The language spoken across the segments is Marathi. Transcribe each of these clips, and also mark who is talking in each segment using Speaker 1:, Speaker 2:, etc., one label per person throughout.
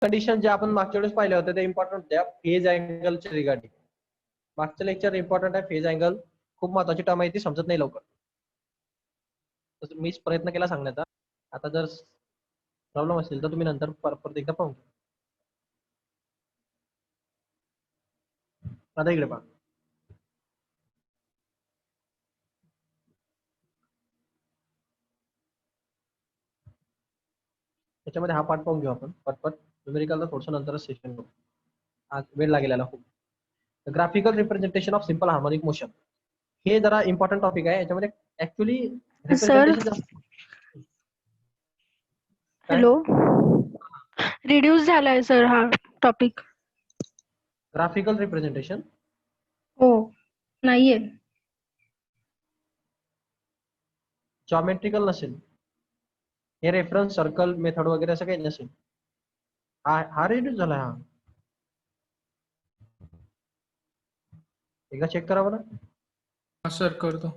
Speaker 1: कंडिशन जे आपण मागच्या वेळेस पाहिल्या होत्या ते इम्पॉर्टंट होत्या फेज अँगलच्या रिगार्डिंग. मागचं लेक्चर इम्पॉर्टंट आहे. फेज अँगल खूप महत्वाची टर्म आहे, ती समजत नाही लवकर. मी प्रयत्न केला सांगण्याचा. आता जर प्रॉब्लेम असेल तर तुम्ही नंतर परत एकदा पाहू. आता इकडे पहा. त्याच्यामध्ये हा पार्ट पाहून घेऊ आपण पटपट. न्यूमेरिकलला थोडंसं नंतरच सेशन करू, आज वेळ लागेल खूप. Graphical representation of simple harmonic motion, हे जरा इम्पॉर्टंट टॉपिक आहे. याच्यामध्ये actually
Speaker 2: sir
Speaker 1: representation.
Speaker 2: Hello, reduce झालाय सर हा टॉपिक.
Speaker 1: ग्राफिकल रिप्रेझेंटेशन
Speaker 2: हो नाहीये.
Speaker 1: जॉमेट्रिकल नसेल हे, रेफरन्स सर्कल मेथड वगैरे असं काही नसेल. हा रिड्यूस झाला. हा एकदा चेक करा बरं.
Speaker 3: हा सर करतो.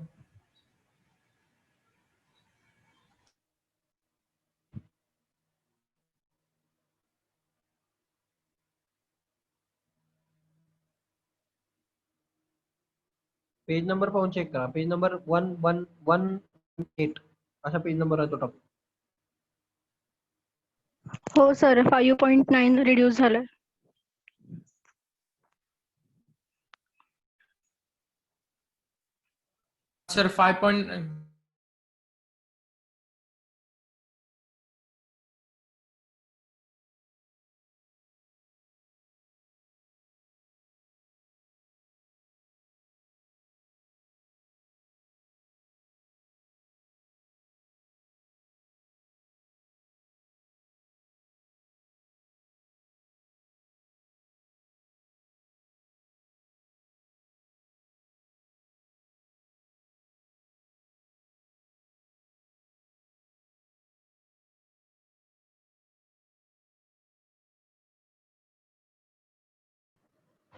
Speaker 1: पेज नंबर पाहून चेक करा. पेज नंबर 1118 असा पेज नंबर आहे तो टॉपिक.
Speaker 2: हो सर 5.9 रिड्यूस झालाय.
Speaker 3: सर 5.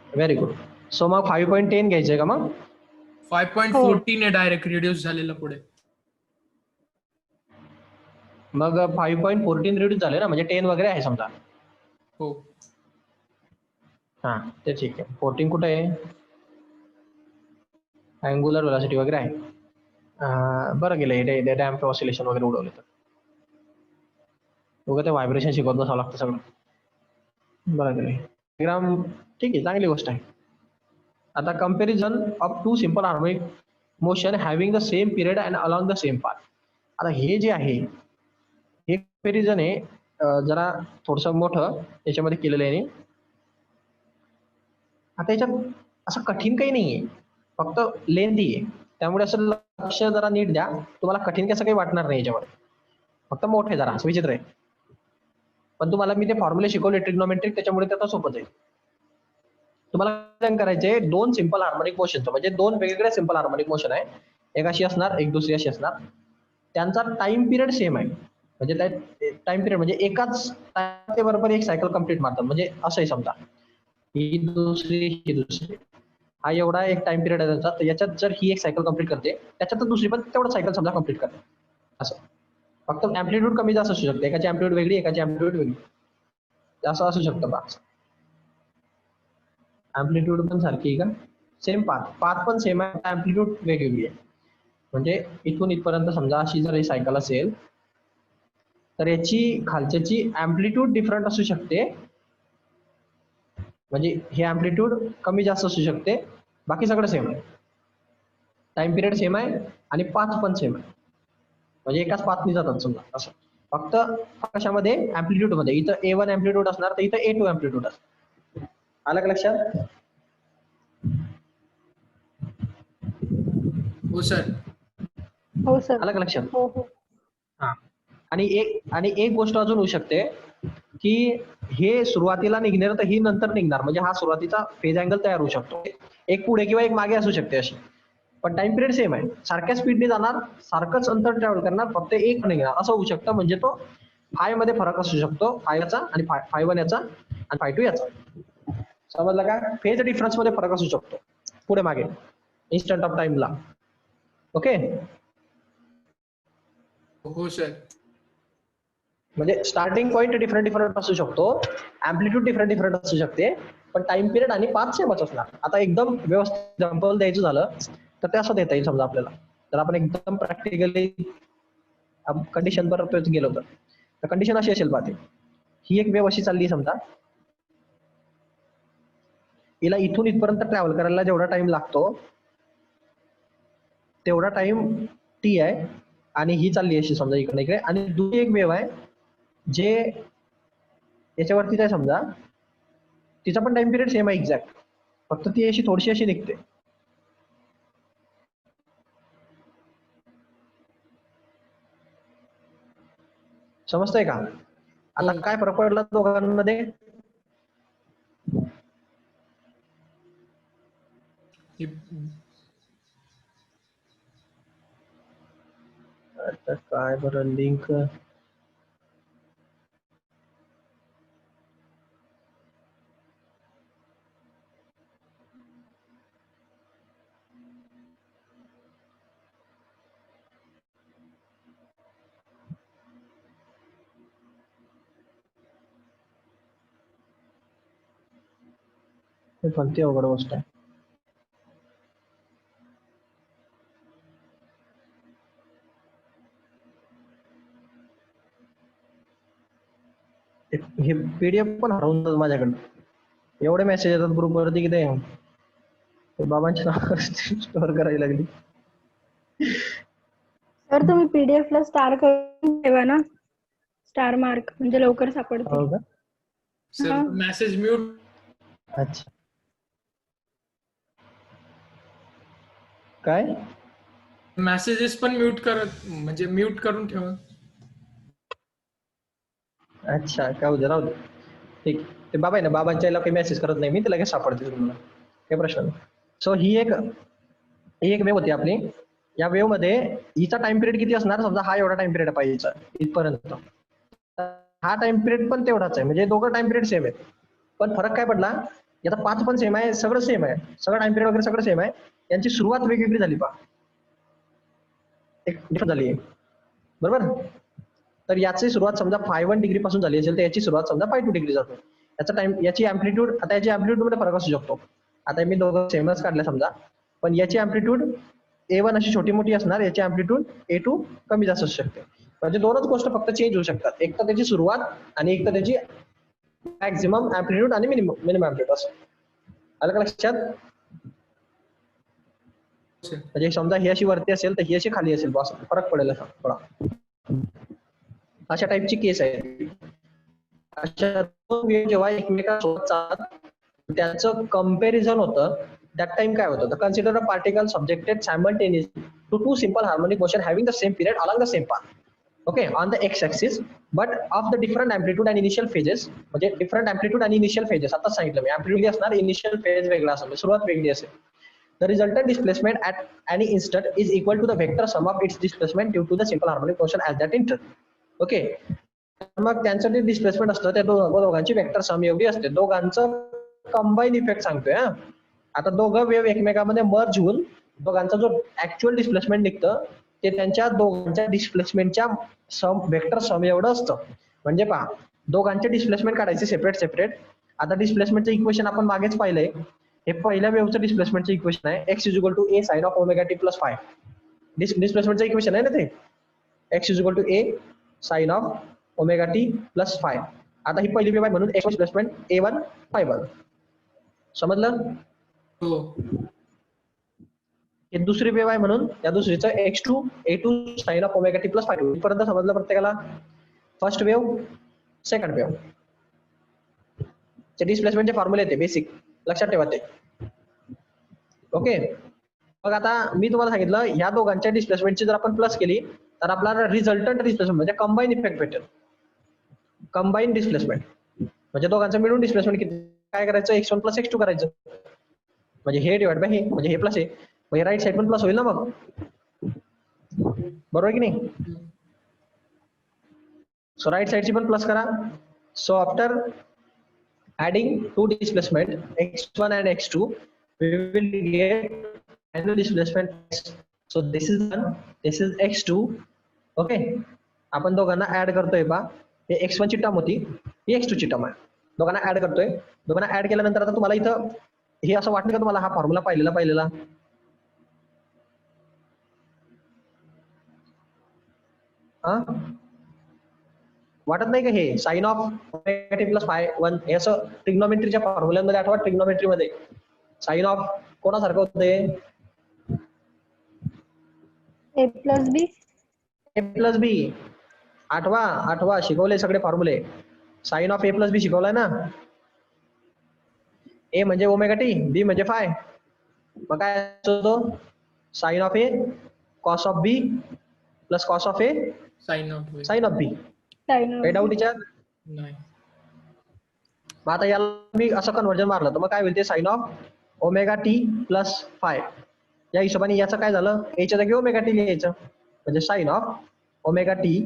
Speaker 1: Very good. सो मग 5.10 घ्यायचंय का मग?
Speaker 3: 5.14 आहे डायरेक्ट रिड्यूस झालेला पुढे.
Speaker 1: मग 5.14 रिड्यूस झाले ना, म्हणजे 10 वगैरे आहे समजा.
Speaker 3: हो
Speaker 1: हा ते ठीक आहे. 14 कुठे आहे? अँग्युलर व्हेलॉसिटी वगैरे आहे. बरं गेलं हे डॅम्प ऑसिलेशन वगैरे उडवले तर. उगा ते व्हायब्रेशन शिकवत बसावं लागतं सगळं. बरं गेलं. डायग्राम ठीक आहे, चांगली गोष्ट आहे. आता comparison of to simple harmonic motion having the same period and along the same path. आता हे जे आहे हे कंपॅरिझन आहे, जरा थोडंसं मोठं याच्यामध्ये केलेलं आहे. आता याच्यात असं कठीण काही नाहीये, फक्त लेंथी आहे. त्यामुळे असं लक्ष जरा नीट द्या. तुम्हाला कठीण कसं काही वाटणार नाही याच्यामध्ये, फक्त मोठं आहे जरा, असं विचित्र आहे. पण तुम्हाला मी ते फॉर्म्युले शिकवले ट्रिग्नोमेट्रिक, त्याच्यामुळे त्याचा सोपंच आहे. तुम्हाला करायचे दोन सिम्पल हार्मोनिक मोशनचं, म्हणजे दोन वेगवेगळे सिम्पल हार्मोनिक मोशन आहे. एक अशी असणार, एक दुसरी अशी असणार. त्यांचा टाइम पिरियड सेम आहे. म्हणजे टाइम पिरियड म्हणजे एकाच टाइम बरोबर एक सायकल कंप्लीट मारतात. म्हणजे असं आहे समजा, ही दुसरी हा एवढा एक टाइम पिरियड आहे त्यांचा. तर याच्यात जर ही एक सायकल कंप्लीट करते, त्याच्यात दुसरी पण तेवढा सायकल समजा कंप्लीट करते. असं फक्त ऍम्प्लिट्यूड कमी जास्त असू शकते. एकाची ऍम्प्लिट्यूड वेगळी, एकाची ऍम्प्लिट्यूड वेगळी, असं असू शकतं बा. ऍम्प्लिट्यूड पण सारखी आहे का? सेम पाथ पण सेम आहे, ऍम्प्लिट्यूड वेगवेगळी आहे. म्हणजे इथून इथपर्यंत समजा अशी जर ही सायकल असेल तर याची खालच्याची ऍम्प्लिट्यूड डिफरंट असू शकते. म्हणजे हे ऍम्प्लिट्यूड कमी जास्त असू शकते, बाकी सगळं सेम आहे. टाइम पिरियड सेम आहे आणि पाथ पण सेम आहे. म्हणजे एकाच पाथनी जातात समजा. असं फक्त कशामध्ये? ऍम्प्लिट्यूड मध्ये. इथं A1 ऍम्प्लिट्यूड असणार तर इथं A2 ऍम्प्लिट्यूड असणार. आलं का लक्षात?
Speaker 3: हो सर.
Speaker 2: हो सर.
Speaker 1: आलं का लक्षात?
Speaker 2: हो हो.
Speaker 1: हा. आणि एक गोष्ट अजून होऊ शकते की हे सुरुवातीला निघणार तर ही नंतर निघणार. म्हणजे हा सुरुवातीचा फेज अँगल तयार होऊ शकतो. एक पुढे किंवा एक मागे असू शकते अशी. पण टाइम पिरियड सेम आहे. सारख्या स्पीडने जाणार, सारखंच अंतर ट्रॅव्हल करणार, फक्त एक निघणार असं होऊ शकतं. म्हणजे तो फाय मध्ये फरक असू शकतो, फायचा आणि फाय वन याचा आणि फाय टू याचा. समजलं का? फेज डिफरन्स मध्ये फरक असू शकतो पुढे मागे इन्स्टंट ऑफ टाइमला. ओके.
Speaker 3: हो सर.
Speaker 1: म्हणजे स्टार्टिंग पॉईंट डिफरंट असू शकतो, अँप्लिट्यूड डिफरंट असू शकते, पण टाइम पिरियड आणि पाथ सेमच असणार. आता एकदम व्यवस्थित एक्झाम्पल द्यायचं झालं तर ते असं देता येईल समजा आपल्याला, तर आपण एकदम प्रॅक्टिकली कंडिशन बरोबर गेलो तर कंडिशन अशी असेल पाहते, ही एक वेव अशी चालली समजा, हिला इथून इथपर्यंत ट्रॅव्हल करायला जेवढा टाइम लागतो तेवढा टाइम टी आहे, आणि ही चालली अशी समजा इकडे इकडे, आणि दुसरी एक वेव आहे जे याच्यावरतीच आहे समजा, तिचा पण टाइम पिरियड सेम आहे एक्झॅक्ट, फक्त ती अशी थोडीशी अशी निघते. समजतंय का? आता
Speaker 3: हो.
Speaker 1: काय फरक पडला दोघांमध्ये?
Speaker 3: हे-
Speaker 1: आता काय बरं लिंक, हे कोणती अवघड गोष्ट आहे. हे पीडीएफ पण हरवून जात माझ्याकडनं, एवढे मेसेज येतात ग्रुप वरती की ते बाबांच्या नावावर स्टोअर करावी लागली.
Speaker 2: सर तुम्ही पीडीएफ ला स्टार करून ठेवा ना, स्टार मार्क, म्हणजे लवकर सापडतील.
Speaker 1: हो का?
Speaker 3: सर
Speaker 2: हा.
Speaker 3: मेसेज म्यूट,
Speaker 1: अच्छा, काय?
Speaker 3: मेसेजेस पण म्यूट करत, म्हणजे म्यूट करून ठेवा.
Speaker 1: अच्छा, काय राहू दे. ठीक, ते बाबा आहे ना, बाबांच्या याला काही मेसेज करत नाही मी, ते लगेच सापडते तुम्हाला, काही प्रश्न नाही. सो ही एक वेव होती आपली. या वेव मध्ये हिचा टाइम पिरियड किती असणार, समजा हा एवढा टाइम पिरियड पाहिजे इथपर्यंत, हा टाइम पिरियड पण तेवढाच आहे, म्हणजे दोघं टाइम पिरियड सेम आहेत, पण फरक काय पडला, याचा पाथ पण सेम आहे, सगळं सेम आहे, सगळं टाइम पिरियड वगैरे सगळं सेम आहे, यांची सुरुवात वेगवेगळी झाली पहा, एक डिफरंट झाली आहे, बरोबर? तर याची सुरुवात समजा 5 डिग्री पासून झाली असेल तर याची सुरुवात समजा 5 डिग्री जातो. याचा टाइम, याची अँप्लिट्यूड, आता याची अँप्लिट्यूड मध्ये फरक असू शकतो. आता मी दोघं सेमच काढले समजा, पण याची अँप्लिट्यूड A1 अशी छोटी मोठी असणार, याची अँप्लिट्यूड A2 कमी जास्त असू शकते. म्हणजे दोनच गोष्ट फक्त चेंज होऊ शकतात, एक तर त्याची सुरुवात आणि एक तर त्याची मॅक्झिमम अँप्लिट्यूड आणि मिनिमम अँप्लिट्यूड असं. आलं का लक्षात? म्हणजे समजा ही अशी वरती असेल तर ही अशी खाली असेल, बस फरक पडेल असा थोडा, अशा टाईपची केस आहे. अशा दोन वेव जेव्हा एकमेकांसोबत चालतात त्याचं कंपॅरिझन होतं, दॅट टाइम काय होतं, तर consider a particle subjected simultaneously to two simple harmonic motion having the same period along the same path, okay, on the x axis, but of the different amplitude and initial phases. म्हणजे डिफरंट अँप्लिट्यूड आणि इनिशियल फेजेस, आता सांगितलं मी, अँप्लिट्यूड असणार, इनिशियल फेज वेगळा असेल, सुरुवात वेगळी असेल. The resultant displacement at any instant is equal to the vector sum of its displacement due to the simple harmonic motion at that instant. Okay, मग त्यांचं जे डिस्प्लेसमेंट असतं त्या दोघांची वेक्टर सम एवढी असते, दोघांचं कंबाईन इफेक्ट सांगतोय हा. आता दोघं वेव एकमेकांमध्ये मर्ज होऊन दोघांचा जो ऍक्च्युअल डिस्प्लेसमेंट निघतं ते त्यांच्या दोघांच्या डिस्प्लेसमेंटच्या सम, वेक्टर सम एवढं असतं. म्हणजे पहा, दोघांचे डिस्प्लेसमेंट काढायचे सेपरेट सेपरेट. आता डिस्प्लेसमेंटचं इक्वेशन आपण मागेच पाहिलंय, हे पहिल्या वेवचं डिस्प्लेसमेंटचं इक्वेशन आहे, x is equal to a sin of omega t plus 5. डिस्प्लेसमेंटचं इक्वेशन आहे ना ते, x is equal to a sin of omega t plus 5. आता ही पहिली वेव आहे म्हणून x डिस्प्लेसमेंट a1 5 समजलं?
Speaker 3: हो.
Speaker 1: हे दुसरी वेव आहे म्हणून त्या दुसरीचं x2 a2 sin of omega t plus 5 पर्यंत समजलं प्रत्येकाला? फर्स्ट वेव, सेकंड वेव चे डिस्प्लेसमेंटचे फॉर्म्युले येते बेसिक, लक्षात ठेवा ते. ओके, मग आता मी तुम्हाला सांगितलं ह्या दोघांच्या डिस्प्लेसमेंटची जर आपण प्लस केली तर आपल्याला रिझल्टंट डिस्प्लेसमेंट म्हणजे कंबाईन इफेक्ट भेटेल. कंबाईन डिस्प्लेसमेंट म्हणजे दोघांचं मिळून डिस्प्लेसमेंट किती, काय करायचं, x1 प्लस x2 करायचं, म्हणजे हे डिवाइड बाय हे, म्हणजे हे प्लस आहे, म्हणजे राईट साइड पण प्लस होईल ना मग, बरोबर की नाही? सो राईट साइडची पण प्लस करा. So after adding two displacement x1 and x2 we will get annual displacement. So this is 1, this is x2. Okay, आपण दोघांना ऍड करतोय पा, हे x1 ची टर्म होती, ही x2 ची टर्म आहे. दोघांना ऍड करतोय. दोघांना ऍड केल्यानंतर आता तुम्हाला इथं हे असं वाटतं का तुम्हाला हा फॉर्म्युला पाहिलेला हा वाटत नाही का हे sine of omega t plus phi one हे असं ट्रिग्नोमेट्रीच्या फॉर्म्युल्यांमध्ये आठवा ट्रिग्नोमेट्री मध्ये साइन ऑफ कोणासारखं होते
Speaker 2: ए प्लस बी.
Speaker 1: ए प्लस बी आठवा शिकवले सगळे फॉर्म्युले. साइन ऑफ ए प्लस बी शिकवलाय ना. ए म्हणजे ओमेगा टी, बी म्हणजे फाय. मग काय होतो sine of A cos of B plus cos of A
Speaker 3: sine of
Speaker 1: sine of B. काही डाऊट याच्यात
Speaker 3: नाही.
Speaker 1: मग आता याला मी असं कन्व्हर्जन मारलं तर मग काय होईल ते sine of omega t plus phi. या हिशोबाने याचं काय झालं एच्या जागी ओमेगा टी लिहायचं म्हणजे sine of omega t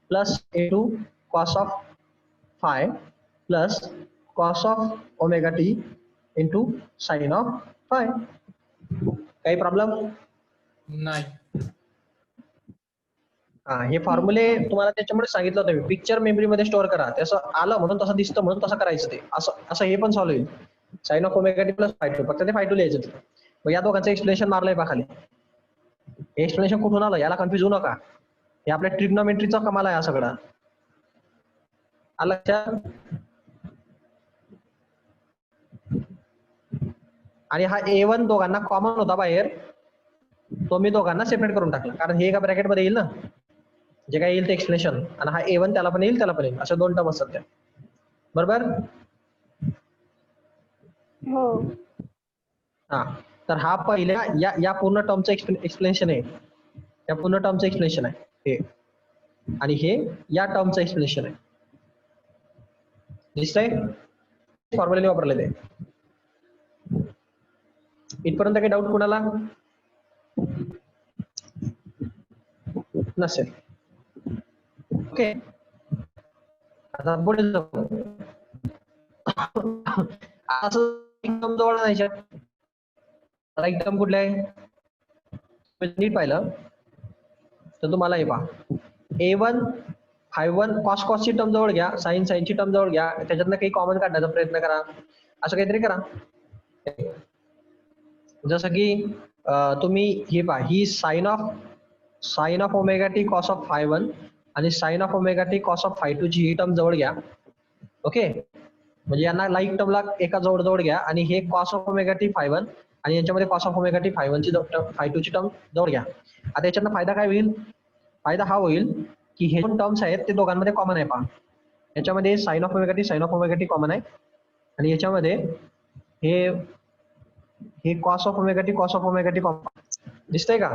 Speaker 1: plus A two cos of phi plus cos of omega t into sine of phi. काही प्रॉब्लेम
Speaker 3: नाही.
Speaker 1: हा हे फॉर्म्युले तुम्हाला त्याच्यामुळे सांगितलं होतं मी पिक्चर मेमरीमध्ये स्टोअर करा. तसं आलं म्हणून तसं दिसतं म्हणून तसं करायचं ते असं हे पण सॉल्व्ह होईल. Sine of omega t plus phi two फक्त ते फाय टू लिहायचं तिथं. मग या दोघांचं एक्सप्लेनेशन मारलंय पहा खाली. हे एक्सप्लेनेशन कुठून आलं याला कन्फ्युज होऊ नका. हे आपल्या ट्रिग्नोमेट्रीचा कमाल आहे हा सगळा. आलं लक्षात. आणि हा A1 दोघांना कॉमन होता बाहेर तो मी दोघांना सेपरेट करून टाकला कारण हे एका ब्रॅकेट मध्ये येईल ना जे काय येईल ते एक्सप्लेनेशन आणि हा A1 त्याला पण येईल अशा दोन टर्म असतात त्या. बरोबर.
Speaker 2: हो.
Speaker 1: हा तर हा पहिल्या या पूर्ण टर्मचं एक्सप्लेनेशन आहे. या पूर्ण टर्मचं एक्सप्लेनेशन आहे हे आणि हे या टर्मचं एक्सप्लेनेशन आहे. दिसतंय फॉर्म्युला वापरलेले. इथपर्यंत काही डाऊट कोणाला नसेल. ओके आता पुढे जाऊ. असं एकदम जवळ नाही एकदम कुठले आहे नीट पाहिलं तर तुम्हाला हे पहा A1 फाय1 कॉस कॉसची टर्म जवळ घ्या साइन साइनची टर्म जवळ घ्या त्याच्यातनं काही कॉमन काढण्याचा प्रयत्न करा असं काहीतरी करा. जसं की तुम्ही हे पहा ही sine of omega t cos of phi one आणि sine of omega t cos of phi two ची ही टर्म जवळ घ्या. ओके म्हणजे यांना लाईक टर्मला एका जवळ घ्या आणि हे cos of omega T five one आणि यांच्यामध्ये cos of omega T five one ची फाय टू ची टर्म जवळ घ्या. आता याच्यातनं फायदा काय होईल फायदा हा होईल की हे दोन टर्म्स आहेत ते दोघांमध्ये कॉमन आहे पहा. याच्यामध्ये sine of omega t common आहे आणि याच्यामध्ये हे cos of omega t common दिसतंय का.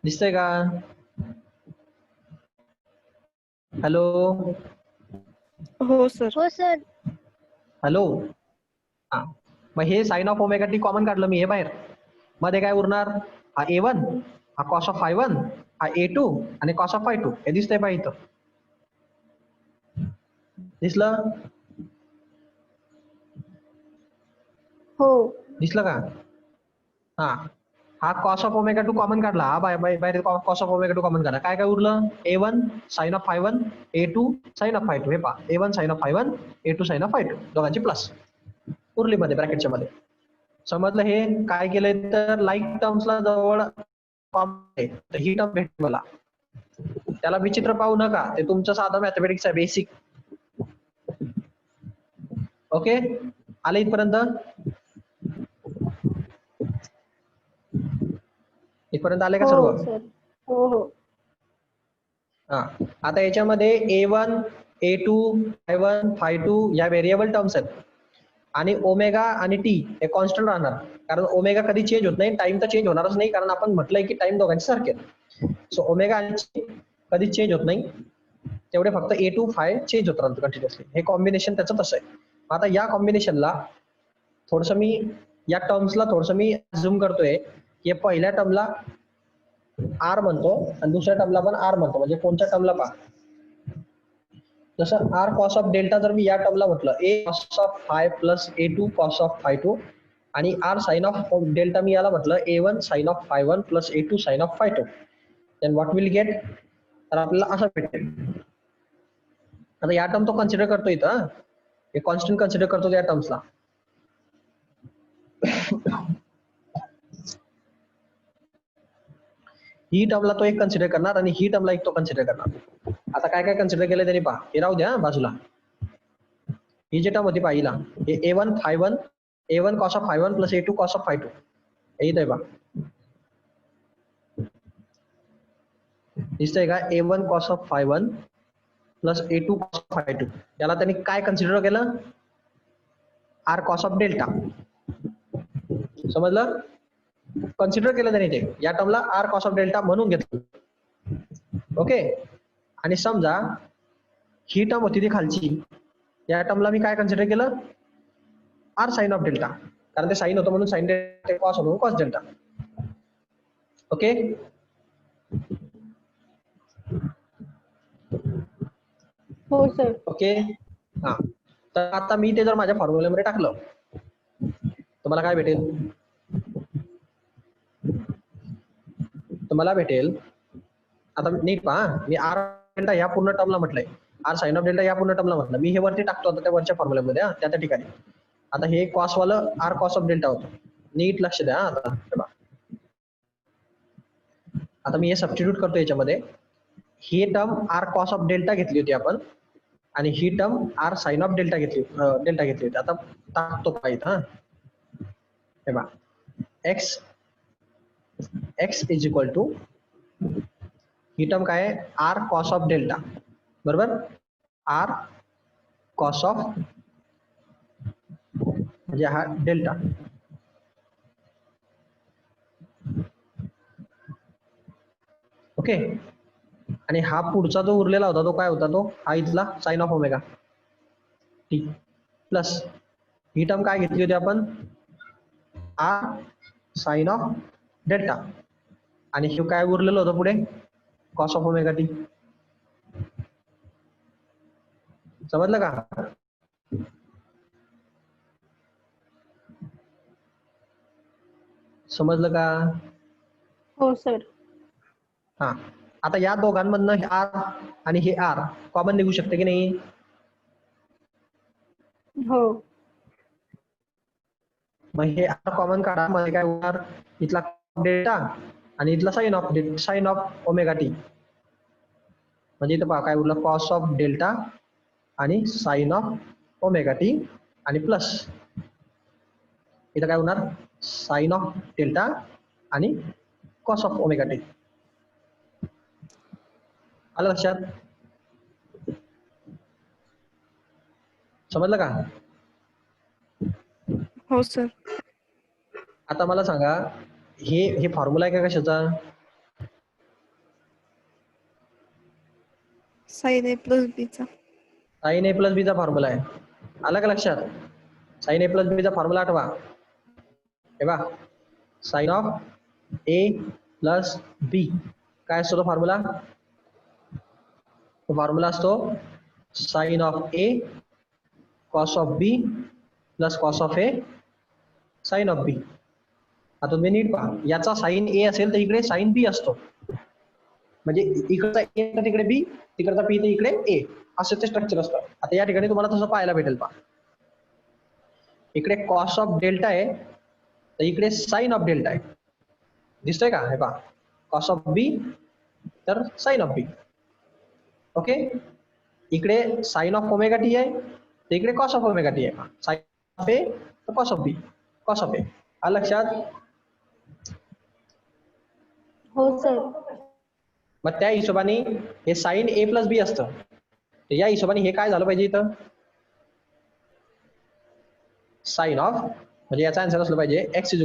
Speaker 1: दिसतंय का. हॅलो
Speaker 4: हो सर.
Speaker 2: हो सर.
Speaker 1: हॅलो हा मग हे sine of omega t common काढलं मी हे बाहेर मध्ये काय उरणार हा A1 हा कॉस ऑफ फाय वन हा A2 आणि कॉस ऑफ फाय टू हे दिसतंय पहा इथं. दिसलं
Speaker 2: हो.
Speaker 1: दिसलं का. हा cos of omega two common काढला हा बाहेर cos of omega two common काढला काय उरलं A1 sine of phi one A2 sine of phi two. हे पहा A1 sine of phi one A2 sine of phi two दोघांची प्लस उरली मध्ये ब्रॅकेटच्या मध्ये. समजलं. हे काय केलंय तर लाईक टर्म्सला जवळ तर ही टर्म भेटते मला त्याला विचित्र पाहू नका ते तुमचं साधं मॅथमॅटिक्स आहे बेसिक. ओके आले इथपर्यंत. इथपर्यंत आले का सर्व.
Speaker 2: हो सर. हो हो.
Speaker 1: हा आता याच्यामध्ये A1 A2 फाय1 फाय टू या व्हेरिएबल टर्म्स आहेत आणि ओमेगा आणि टी हे कॉन्स्टंट राहणार कारण ओमेगा कधी चेंज होत नाही टाइम तर चेंज होणारच नाही कारण आपण म्हटलंय की टाइम दोघांचे सारखे. सो ओमेगा आणि कधी चेंज होत नाही तेवढे फक्त A2 फाय चेंज होत राहतं कंटिन्युअसली. हे कॉम्बिनेशन त्याचं तसं आहे. आता या कॉम्बिनेशनला थोडस मी या टर्म्सला थोडस मी झूम करतोय की पहिल्या टर्मला आर म्हणतो आणि दुसऱ्या टर्मला पण आर म्हणतो म्हणजे कोणत्या टर्मला पहा जसं आर कॉस ऑफ डेल्टा जर मी या टर्मला म्हटलं A cos of phi plus A2 cos of phi two आणि आर साइन ऑफ डेल्टा मी याला म्हटलं A1 sine of phi1 plus A2 sine of phi2. Then what will get, तर आपल्याला असं भेटेल. आता या टर्म तो कन्सिडर करतो इथं, हे कॉन्स्टंट कन्सिडर करतो या टर्म्सला. ही टर्मला तो एक कन्सिडर करणार आणि ही टर्मला एक तो कन्सिडर करणार. आता काय काय कन्सिडर केलं त्यांनी पहा, हे राहू द्या बाजूला. ही जी टर्म होती पाहिला, हे A1 phi1 A1 cos of phi1 plus A2 cos of phi2 हे इथं आहे पहा. दिसतंय का, A1 cos of phi1 plus A2 cos of phi2. याला त्यांनी काय कन्सिडर केलं, R cos of डेल्टा. समजलं, कन्सिडर केलं त्यांनी ते, या टर्मला R cos of डेल्टा म्हणून घेतलं. ओके. आणि समजा ही टर्म होती ती खालची, या टर्मला मी काय कन्सिडर केलं, R साइन ऑफ डेल्टा, कारण ते साइन होतं म्हणून साइन डेल्टा, कॉस होतं म्हणून कॉस डेल्टा. ओके.
Speaker 2: हो सर.
Speaker 1: ओके. हा, तर आता मी ते जर माझ्या फॉर्म्युल्यामध्ये टाकलं तुम्हाला काय भेटेल, तुम्हाला भेटेल, आता नीट पहा, मी आर डेल्टा या पूर्ण टर्मला म्हटलंय, आर साइन ऑफ डेल्टा या पूर्ण टर्मला म्हटलं, मी हे वरती टाकतो आता त्या वरच्या फॉर्म्युल्यामध्ये, त्या ठिकाणी. आता हे कॉस वालं आर कॉस ऑफ डेल्टा होतं, नीट लक्ष द्या. आता मी हे सबस्टिट्यूट करतो याच्यामध्ये. ही term R cos of delta घेतली होती आपण आणि ही term R sine of delta घेतली होती. आता टाकतो पाहिजे. हा, हे बघा, एक्स इज इक्वल टू, ही टर्म काय आहे, आर कॉस ऑफ डेल्टा, बरोबर, आर कॉस ऑफ म्हणजे हा डेल्टा. ओके. आणि हा पुढचा जो उरलेला होता तो काय होता, तो हा इथला sine of omega t plus ही टर्म काय घेतली होती आपण, आर साइन ऑफ डेल्टा, आणि हे काय उरलेलं होतं पुढे, कॉस ऑफ ओमेगा टी. समजलं का, समजलं का.
Speaker 2: हो सर.
Speaker 1: हा, आता या दोघांमधनं हे आर आणि हे आर कॉमन निघू शकते की नाही.
Speaker 2: हो.
Speaker 1: मग हे आर कॉमन काढा, मध्ये काय होणार, इथला डेल्टा आणि इथला साइन ऑफ ओमेगा टी, म्हणजे इथं पहा काय उरलं, कॉस ऑफ डेल्टा आणि साइन ऑफ ओमेगा टी आणि प्लस इथं काय होणार, साइन ऑफ डेल्टा आणि कॉस ऑफ ओमेगा टी. आलं लक्षात, समजलं का.
Speaker 4: हो सर.
Speaker 1: आता मला सांगा, हे फॉर्म्युला आहे का कशाचा,
Speaker 4: साइन ए प्लस बी चा.
Speaker 1: साइन ए प्लस बी चा फॉर्म्युला आहे. आला का लक्षात, साइन ए प्लस बी चा फॉर्म्युला आठवा. हे बा, sine of A plus B काय असतो तो फॉर्म्युला, तो फॉर्म्युला असतो sine of A cos of B plus cos of A sine of B. आता तुम्ही नीट पहा, याचा साइन ए असेल तर इकडे साइन बी असतो, म्हणजे इकडचा ए तर तिकडे बी, तिकडचा बी तर इकडे ए, असं ते स्ट्रक्चर असतं. आता या ठिकाणी तुम्हाला तसं पाहायला भेटेल पहा, इकडे कॉस ऑफ डेल्टा आहे तर इकडे साइन ऑफ डेल्टा आहे, दिसतंय का, हे पहा, कॉस ऑफ बी तर साइन ऑफ बी. ओके. इकडे साइन ऑफ ओमेगा टी आहे तर इकडे कॉस ऑफ ओमेगा टी आहे, साइन ऑफ ए तर cos of B, cos of A. आलं लक्षात.
Speaker 2: हो सर.
Speaker 1: मग त्या हिशोबाने हे साइन ए प्लस बी असतं, तर या हिशोबाने हे काय झालं पाहिजे इथं, साइन ऑफ, म्हणजे याचा आन्सर असलं पाहिजे एक्स इज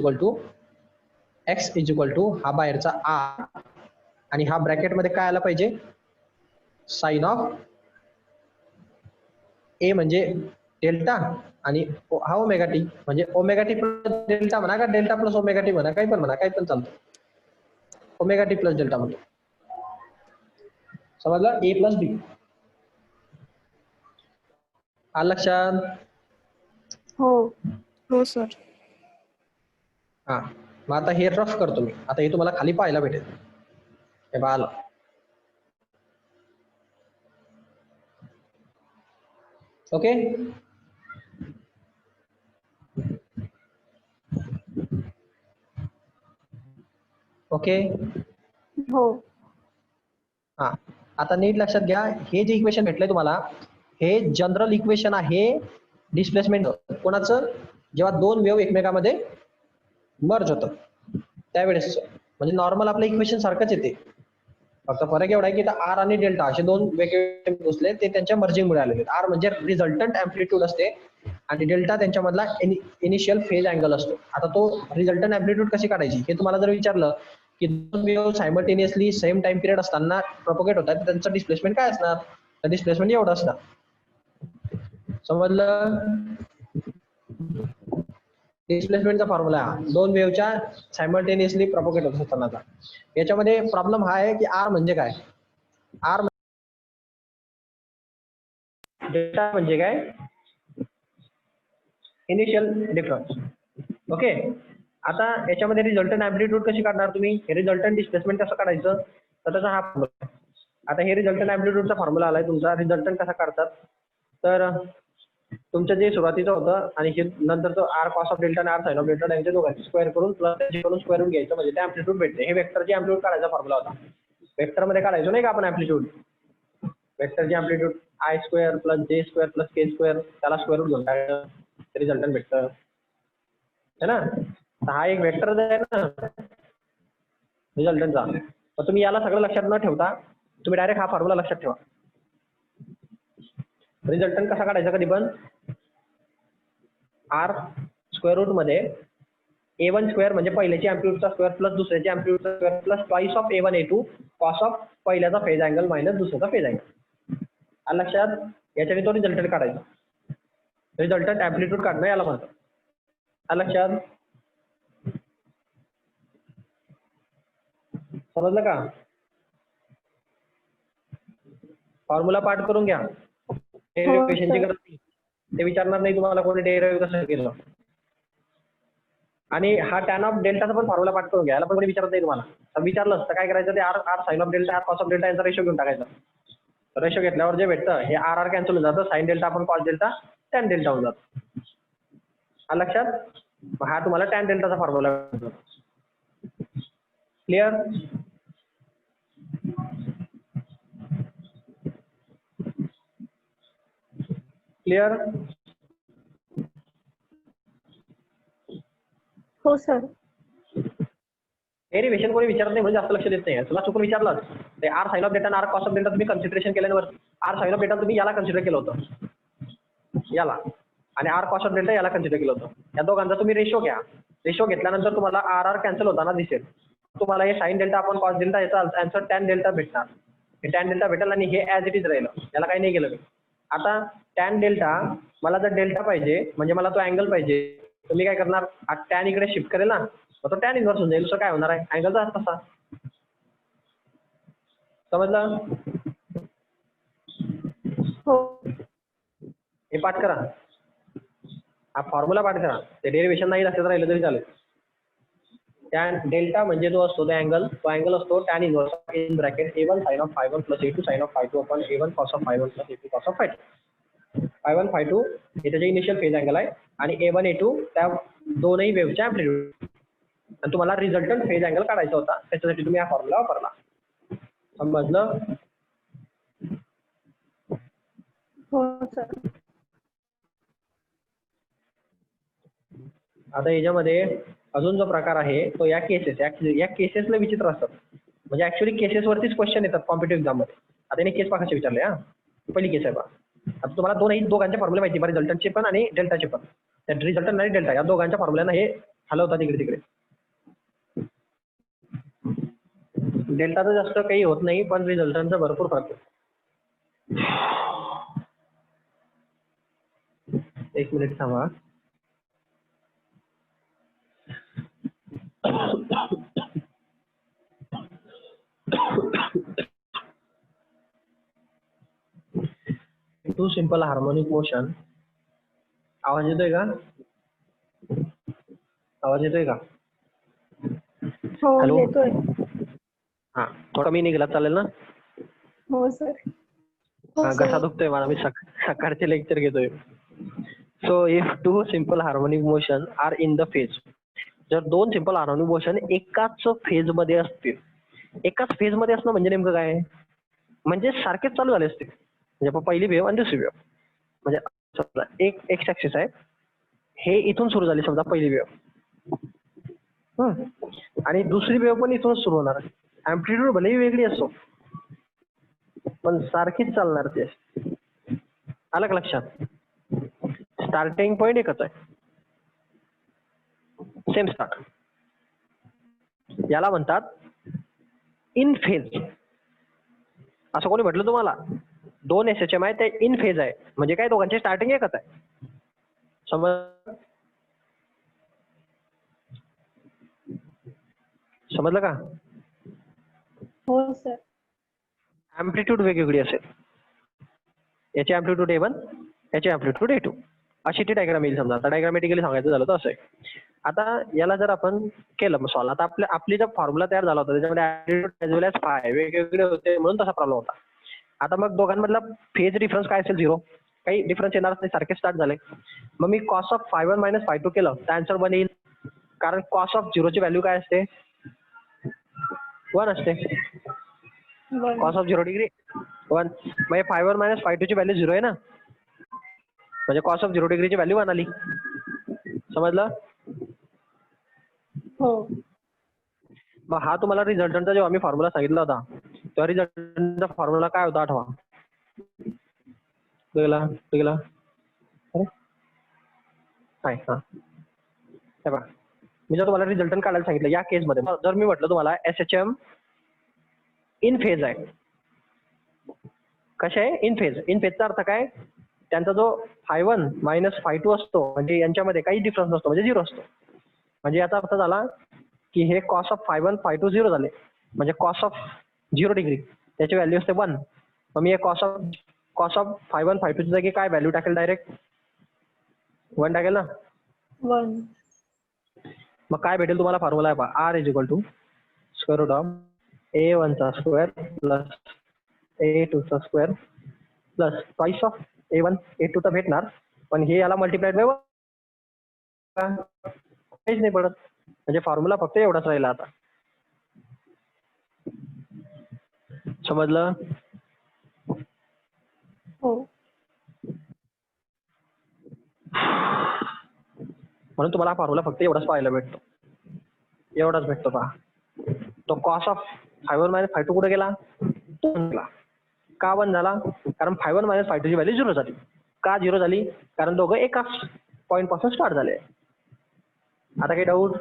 Speaker 1: इक्वल टू हा बाहेरचा आर आणि हा ब्रॅकेट मध्ये काय आला पाहिजे, साइन ऑफ ए म्हणजे डेल्टा आणि हा ओमेगा टी, म्हणजे ओमेगा टी प्लस डेल्टा म्हणा का डेल्टा प्लस ओमेगा टी म्हणा, काही पण म्हणा, काही पण चालतं, ओमेगा टी प्लस डेल्टा म्हणतो. समजलं, ए प्लस बी. आलं लक्षात.
Speaker 2: हो.
Speaker 4: हो सर.
Speaker 1: हा, मग आता हे रफ करतो मी. आता हे तुम्हाला खाली पाहायला भेटेल. हे पहा आलं. ओके. ओके.
Speaker 2: हो.
Speaker 1: हा, आता नीट लक्षात घ्या, हे जे इक्वेशन भेटलंय तुम्हाला, हे जनरल इक्वेशन आहे डिस्प्लेसमेंट कोणाचं, जेव्हा दोन वेव्ह एकमेकांमध्ये मर्ज होतं त्यावेळेस. म्हणजे नॉर्मल आपलं इक्वेशन सारखंच येते, फक्त फरक एवढा आहे की आर आणि डेल्टा असे दोन वेगवेगळे बसले, ते त्यांच्या मर्जिंगमुळे आलेले. आर म्हणजे रिझल्टंट अँप्लिट्यूड असते आणि डेल्टा त्यांच्यामधला इनिशियल फेज अँगल असतो. आता तो रिझल्टंट अँप्लिट्यूड कशी काढायची हे तुम्हाला जर विचारलं की दोन wave simultaneously same time period असताना प्रोपोगेट होतात, तर त्यांचं डिस्प्लेसमेंट काय असणार, तर डिस्प्लेसमेंट एवढं असणार. समजलं. डिस्प्लेसमेंटचा फॉर्म्युला दोन वेव्हच्या सायमल्टेनियसली प्रोपोगेट होत असतानाचा. याच्यामध्ये प्रॉब्लेम हा आहे की आर म्हणजे काय, आर डेल्टा म्हणजे काय, इनिशियल डिफरन्स. ओके. आता याच्यामध्ये रिझल्टंट अँप्लिट्यूड कशी काढणार तुम्ही, हे रिझल्टंट डिस्प्लेसमेंट कसं काढायचं, तर त्याचा हा फॉर्म्युला. आता हे रिझल्टंट अँप्लिट्यूडचा फॉर्म्युला आलाय तुमचा. रिझल्टंट कसा काढतात, तर तुमचं जे सुरुवातीचं होतं आणि हे नंतरचं आर कॉस ऑफ डेल्टा आणि आर साइन ऑफ डेल्टा यांच्या दोघांची स्क्वेअर करून प्लस करून स्क्वेअर रूट घ्यायचं, म्हणजे ते अँप्लिट्यूड भेटते. हे वेक्टरची अँप्लिट्यूड काढायचा फॉर्म्युला होता. वेक्टरमध्ये काढायचो नाही का आपण अँप्लिट्यूड, वेक्टरची अँप्लिट्यूड आय स्क्वेअर प्लस जे स्क्वेअर प्लस के स्क्वेअर, त्याला स्क्वेअर रूट घेऊन टाकायचं, रिझल्टंट भेटतं है ना. तर हा एक वेक्टर आहे ना रिझल्टंटचा. तर तुम्ही याला सगळं लक्षात न ठेवता तुम्ही डायरेक्ट हा फॉर्म्युला लक्षात ठेवा. रिझल्टंट कसा काढायचा कधी पण, आर स्क्वेअर रूट मध्ये A1 स्क्वेअर म्हणजे पहिल्याची अँप्लिट्यूडचा स्क्वेअर प्लस दुसऱ्याची अँप्लिट्यूडचा square plus twice of A1 A2 cos of पहिल्याचा फेज अँगल मायनस दुसऱ्याचा फेज अँगल. लक्षात, याच्याने तो रिझल्टंट काढायचा. रिझल्टंट अँप्लिट्यूड काढणं याला म्हणतात. लक्षात समजलं का. फॉर्म्युला पाठ करून घ्या, डेरिव्हेशनची गरज नाही, ते विचारणार नाही तुम्हाला कोणी डेरिव्हेटिव्ह कसं केलं. आणि हा टॅन ऑफ डेल्टाचा पण फॉर्म्युला पाठ करून घ्या, याला पण कोणी विचारत नाही तुम्हाला. विचारलं असतं काय करायचं, ते R R sine of delta R cos of delta यांचा रेशो घेऊन टाकायचा. रेशो घेतल्यावर जे भेटतं हे आर आर कॅन्सल होऊन जातं, साइन डेल्टा आपण कॉस डेल्टा टॅन डेल्टा होऊन जातं. लक्षात. हा तुम्हाला टॅन डेल्टाचा फॉर्म्युला. क्लिअर. क्लिअर.
Speaker 2: हो सर.
Speaker 1: डेरिव्हेशन कोणी विचारत नाही म्हणून जास्त लक्ष देत नाही. तुला चुकून विचारलं ते आर साइन ऑफ डेल्टा आणि आर कॉस ऑफ डेल्टा तुम्ही कन्सिडरेशन केल्यावर आर साइन ऑफ डेल्टा तुम्ही याला कन्सिडर केलं होतं याला, आणि आर कॉस ऑफ डेल्टा याला कन्सिडर केलं होतं. या दोघांचा तुम्ही रेशो घ्या. रेशो घेतल्यानंतर तुम्हाला आर आर कॅन्सल होताना दिसेल. तुम्हाला हे साइन डेल्टा आपण कॉस डेल्टा याचा आन्सर टॅन डेल्टा भेटणार. हे टॅन डेल्टा भेटेल आणि हे ॲज इट इज राहिलं, याला काही नाही केलं मी. आता टॅन डेल्टा मला जर डेल्टा पाहिजे म्हणजे मला तो अँगल पाहिजे, तर मी काय करणार, टॅन इकडे शिफ्ट करेल ना, मग तो टॅन इन्व्हर्स होऊन जाईल. दुसरं काय होणार आहे, अँगलचा तसा. समजलं.
Speaker 2: हो.
Speaker 1: हे पाठ करा, हा फॉर्म्युला पाठ करा. ते डेरिव्हेशन नाही लक्षात राहिलं तरी चालेल. टॅन डेल्टा म्हणजे जो असतो तो अँगल असतो tan inverse in bracket A1 sine of ∅1 plus A2 sine of ∅2 upon A1 cos of ∅1 plus A2 cos of ∅2. ∅1 ∅2 हे त्याचे इनिशियल फेज अँगल आहे आणि A1 A2 त्या दोनही वेव्हच्या अँप्लिट्यूड. आणि तुम्हाला रिझल्टंट फेज अँगल काढायचा होता, त्याच्यासाठी तुम्ही हा फॉर्म्युला वापरला. समजलं.
Speaker 2: हो सर.
Speaker 1: आता याच्यामध्ये अजून जो प्रकार आहे तो या केसेसला विचित्र असतात. म्हणजे ऍक्च्युली केसेसवरतीच क्वेश्चन येतात कॉम्पिटिव्ह एक्झाम मध्ये. आता याने केस पाकाचे विचारले. हा पहिली केस आहे बा. आता तुम्हाला दोघांचे फॉर्म्युले माहिती बरं, रिझल्टंटचे पण आणि डेल्टाचे पण. त्या रिझल्टंट आणि डेल्टा या दोघांच्या फॉर्म्युल्यानं हे हलवतात इकडे तिकडे. डेल्टाचं जास्त काही होत नाही, पण रिझल्टंटचा भरपूर फरक आहे. एक मिनिट थांबा. Two simple harmonic motion. आवाज येतोय का? आवाज येतोय का?
Speaker 2: हो
Speaker 1: हॅलो.
Speaker 2: येतोय.
Speaker 1: हा, थोडा मी निघाला चालेल ना?
Speaker 2: हो सर.
Speaker 1: हा, घसा दुखतोय मला, मी सकाळचे लेक्चर घेतोय. So if two simple harmonic motion are in the phase, जर दोन सिम्पल हार्मोनिक मोशन एकाच फेज मध्ये असतील, एकाच फेज मध्ये असणं म्हणजे नेमकं काय? म्हणजे सारखेच चालू झाले असतील. म्हणजे आपण पहिली वेव्ह आणि दुसरी वेव्ह, म्हणजे समजा एक एक्स ऍक्सिस आहे, हे इथून सुरू झाली समजा पहिली वेव्ह, आणि दुसरी वेव्ह पण इथूनच सुरू होणार. ऍम्प्लिट्यूड भलेही वेगळी असो पण सारखीच चालणार ते. आलं का लक्षात? स्टार्टिंग पॉईंट एकच आहे, सेम स्टार्ट. याला म्हणतात इन फेज. असं कोणी म्हटलं तुम्हाला दोन SHM आहे ते इन फेज आहे म्हणजे काय, दोघांची स्टार्टिंग एकच आहे. समजलं का?
Speaker 2: हो सर.
Speaker 1: ऍम्प्लिट्यूड वेगवेगळी असेल, याची ऍम्प्लिट्यूड A1, याची ऍम्प्लिट्यूड A2, अशी ती डायग्राम येईल. समजा आता डायग्रामॅटिकली सांगायचं झालं तर असं आहे. आता याला जर आपण केलं सॉल्व, आता आपली जर फॉर्म्युला तयार झाला होता त्याच्यामध्ये ऍम्प्लिट्यूड एज वेल एज फाय वेगवेगळे होते म्हणून तसा प्रॉब्लेम होता. आता मग दोघांमधला फेज डिफरन्स काय असेल? 0. काही डिफरन्स येणार नाही, सारखे स्टार्ट झाले. मग मी कॉस ऑफ ∅1 - ∅2 केलं तर आन्सर बनेल, कारण कॉस ऑफ 0 ची व्हॅल्यू काय असते? 1 असते. Cos of 0 degree 1. मग ∅1 - ∅2 ची व्हॅल्यू 0 आहे ना, म्हणजे कॉस ऑफ 0 डिग्रीची व्हॅल्यू 1 आली. समजलं?
Speaker 2: हो.
Speaker 1: मग हा तुम्हाला रिझल्टंटचा जेव्हा मी फॉर्म्युला सांगितला होता तेव्हा रिझल्टंटचा फॉर्म्युला काय होता आठवा? गेला काय? हा, हे बघा, मी जर तुम्हाला रिझल्टंट काढायला सांगितलं या केसमध्ये, जर मी म्हटलं तुम्हाला SHM इन फेज आहे, कसे आहे? In phase. इन फेजचा अर्थ काय? त्यांचा जो ∅1 - ∅2 असतो म्हणजे यांच्यामध्ये काही डिफरन्स नसतो, म्हणजे 0 असतो. म्हणजे याचा अर्थ झाला की हे कॉस ऑफ ∅1 ∅2 0 झाले, म्हणजे कॉस ऑफ 0 डिग्री त्याची व्हॅल्यू असते 1. मग मी कॉस ऑफ ∅1 ∅2 ची जागी काय व्हॅल्यू टाकेल? डायरेक्ट 1 टाकेल ना.
Speaker 2: 1.
Speaker 1: मग काय भेटेल तुम्हाला? फॉर्म्युला आहे पहा, R = A1 चा स्क्वेअर प्लस A2 चा square plus twice of A1 A2 तर भेटणार, पण हे याला मल्टिप्लाइड बाय 1 काहीच नाही पडत, म्हणजे फॉर्म्युला फक्त एवढाच राहिला. आता समजलं?
Speaker 2: हो.
Speaker 1: म्हणून तुम्हाला फॉर्म्युला फक्त एवढाच पाहायला भेटतो, एवढाच भेटतो पहा. तो कॉस ऑफ ∅1 - ∅2 कुठे गेला? का 1 झाला? कारण ∅1 - ∅2 ची व्हॅल्यू 0 झाली. का 0 झाली? कारण दोघं एकाच पॉईंट पासून स्टार्ट झाले. आता काही डाऊट?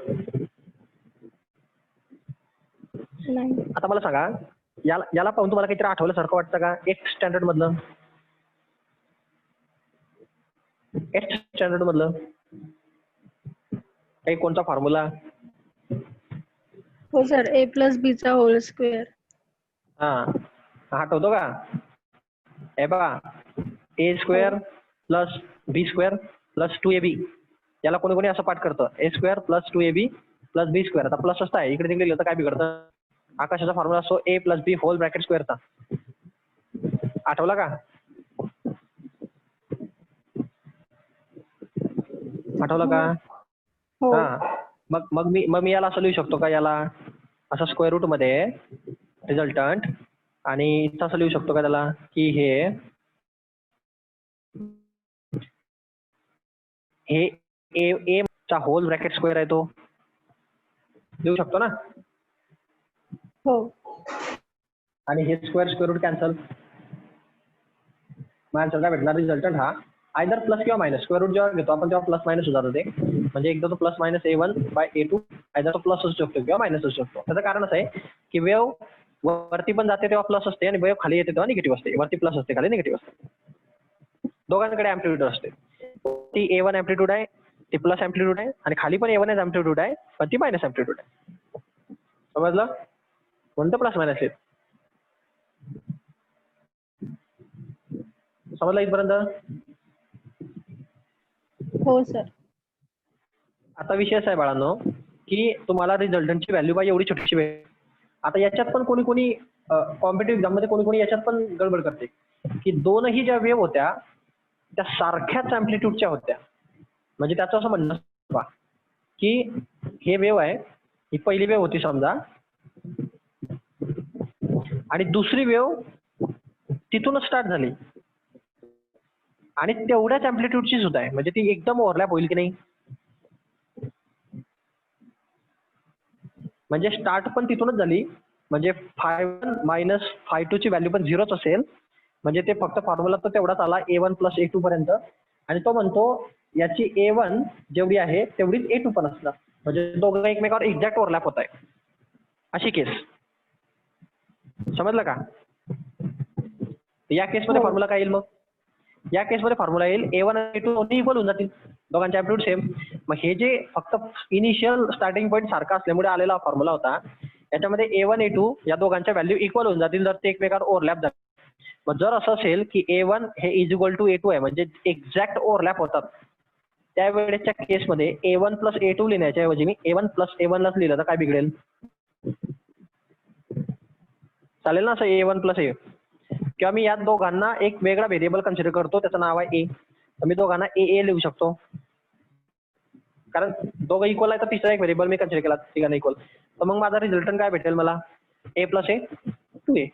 Speaker 2: नाही.
Speaker 1: आता मला सांगा, याला पाहून तुम्हाला काहीतरी आठवल्यासारखं वाटतं का? 8th स्टँडर्ड मधलं काही कोणता फॉर्म्युला?
Speaker 2: हो सर, A+B चा होल स्क्वेअर.
Speaker 1: हा, आठवतो का? हे बघा, A² plus B² plus 2AB, याला कोणी कोणी असं पाठ करतं, A² plus 2AB plus B². आता प्लस असतं आहे, इकडे तिकडे लिहिलं तर काय बिघडतं? आकाशाचा फॉर्म्युला असतो A + B होल ब्रॅकेट स्क्वेअरचा. आठवला का? आठवलं का?
Speaker 2: हो.
Speaker 1: हा, मग मी याला असं लिहू शकतो का? याला असं स्क्वेअर रूट मध्ये रिझल्टंट, आणि इथं असं लिहू शकतो का त्याला की हे A चा होल ब्रॅकेट स्क्वेअर आहे, तो लिहू शकतो ना?
Speaker 2: हो.
Speaker 1: आणि हे स्क्वेअर रूट कॅन्सल, मग आन्सर काय भेटणार? रिझल्टंट हा आयदर प्लस किंवा मायनस. स्क्वेअर रूट जेव्हा घेतो आपण तेव्हा प्लस मायनस होतात होते, म्हणजे एकदा तो plus minus A1 by A2, either तो प्लस असू शकतो किंवा मायनस असू शकतो. त्याचं कारण असं आहे की वेव्ह वरती पण जाते तेव्हा प्लस असते, आणि वेव्ह खाली येते तेव्हा निगेटिव्ह असते. वरती प्लस असते, खाली निगेटिव्ह असते. दोघांकडे ॲम्प्लिट्यूड असते. ती A1 ॲम्प्लिट्यूड आहे, ती प्लस ॲम्प्लिट्यूड आहे, आणि खाली पण A1 ॲम्प्लिट्यूड आहे, पण ती मायनस ॲम्प्लिट्यूड आहे. समजलं? म्हणून प्लस मायनस आहे. समजलं इथपर्यंत?
Speaker 2: हो सर.
Speaker 1: आता विषय असा आहे बाळांनो की तुम्हाला रिझल्टंटची व्हॅल्यू पाहिजे एवढी छोटीशी वेळ. आता याच्यात पण कोणी कॉम्पिटेटिव्ह एक्झाम मध्ये कोणी याच्यात पण गडबड करते की दोनही ज्या वेव्ह होत्या त्या सारख्याच अँप्लिट्यूडच्या होत्या. म्हणजे त्याचं असं म्हणणं बा की हे वेव्ह आहे, ही पहिली वेव्ह होती समजा आणि दुसरी वेव्ह तिथूनच स्टार्ट झाली आणि तेवढ्याच अँप्लिट्यूडची सुद्धा आहे. म्हणजे ती एकदम ओव्हरलॅप होईल की नाही. म्हणजे स्टार्ट पण तिथूनच झाली. म्हणजे φ1 मायनस φ2 ची व्हॅल्यू पण झिरोच असेल. म्हणजे ते फक्त फॉर्म्युला तर तेवढाच आला A1 प्लस A2 पर्यंत. आणि तो म्हणतो याची A1 जेवढी आहे तेवढीच A2 पण असणार. म्हणजे दोघं एकमेकावर एक्झॅक्ट ओव्हरलॅप होत आहे. अशी केस समजलं का. या केसमध्ये फॉर्म्युला काय येईल मग. या केसमध्ये फॉर्म्युला येईल A1 आणि A2 दोन्ही इक्वल होऊन जातील. दोघांचे अँप्लिट्यूड सेम. मग हे जे फक्त इनिशियल स्टार्टिंग पॉईंट सारखा असल्यामुळे आलेला फॉर्म्युला होता याच्यामध्ये A1 A2 या दोघांच्या व्हॅल्यू इक्वल होऊन जातील जर ते एकमेकावर ओव्हरलॅप झाले. मग जर असं असेल की A1 हे इज इक्वल टू A2 आहे म्हणजे एक्झॅक्ट ओव्हरलॅप होतात त्यावेळेच्या केसमध्ये A1 प्लस A2 लिहिण्याच्या ऐवजी मी A1 प्लस A1 लाच लिहिलं तर काय बिघडेल. चालेल ना असं A1 प्लस A. किंवा मी या दोघांना एक वेगळा व्हेरिएबल कन्सिडर करतो त्याचं नाव आहे A. तर मी दोघांना AA लिहू शकतो कारण दोघं इक्वल आहे तर तिसरा एक व्हेरिएबल मी कन्सिडर केला तिघांना इक्वल. तर मग माझा रिझल्टंट काय भेटेल मला A प्लस A 2A.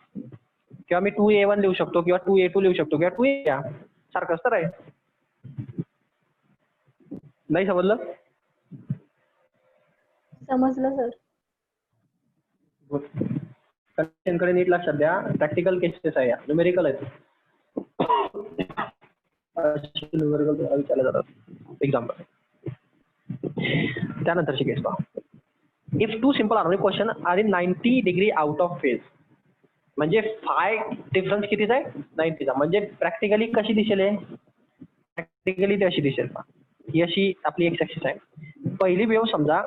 Speaker 1: किंवा मी 2A1 लिहू शकतो किंवा 2A2 लिहू शकतो किंवा 2A सारखंच तर आहे. नाही समजलं.
Speaker 2: समजलं सर.
Speaker 1: कडे नीट लक्षात द्या. प्रॅक्टिकल केसेस आहे या न्यूमेरिकल आहेत. विचारले जातात एक्झाम्पल. त्यानंतरची केस पहा. If two simple harmonic question are in 90 degree out of phase. म्हणजे फाय डिफरन्स कितीचा आहे 90चा. म्हणजे प्रॅक्टिकली कशी दिसेल आहे प्रॅक्टिकली ती अशी दिसेल. ही अशी आपली एक्स ऍक्सिस आहे. पहिली वेव्ह समजा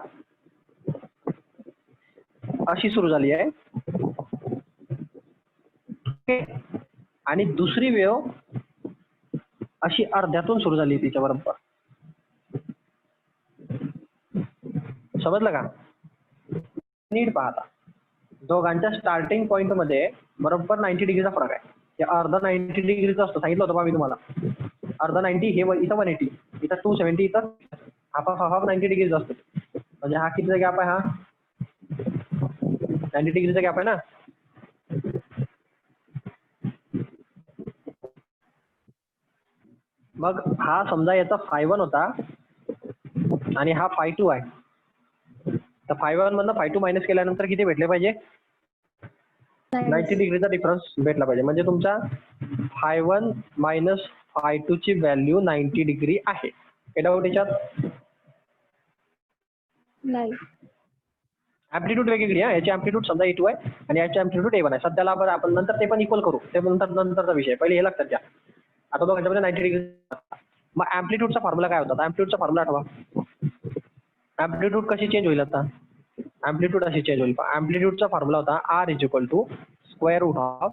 Speaker 1: अशी सुरू झाली आहे आणि दुसरी वेव्ह अशी अर्ध्यातून सुरू झाली तिच्या बरोबर. समजलं का. नीट पाहता दोघांच्या स्टार्टिंग पॉइंट मध्ये बरोबर 90 डिग्रीचा फरक आहे. हे अर्धा 90 डिग्रीचा असतो सांगितलं होतं बा मी तुम्हाला. अर्धा 90 हे इथं 180 इथं 270 इथं हाफ 90 डिग्रीचा असतो. म्हणजे हा कितीचा गॅप आहे हा 90 डिग्रीचा गॅप आहे ना. मग हा समजा याचा φ1 होता आणि हा φ2 आहे. तर φ1 मधनं φ2 मायनस केल्यानंतर किती भेटले पाहिजे 90 डिग्रीचा डिफरन्स भेटला पाहिजे. म्हणजे तुमचा φ1 मायनस φ2 ची व्हॅल्यू 90 डिग्री आहे. काय डाऊट याच्यात.
Speaker 2: नाही.
Speaker 1: ऍम्प्लिट्यूड वेगवेगळी आहे. याची ऍम्प्लिट्यूड समजा A2 आहे आणि याची ऍम्प्लिट्यूड A1 आहे. सध्याला आपण नंतर ते पण इक्वल करू. ते नंतरचा विषय. पहिले हे लक्षात घ्या. आता दोघांच्यामध्ये 90 डिग्री. मग ऍम्प्लिट्यूडचा फॉर्म्युला काय होता. ऍम्प्लिट्यूडचा फॉर्म्युला आठवा. ऍम्प्लिट्यूड कशी चेंज होईल आता. ऍम्प्लिट्यूड अशी चेंज होईल. ऍम्प्लिट्यूडचा फॉर्म्युला होता R is equal to square root of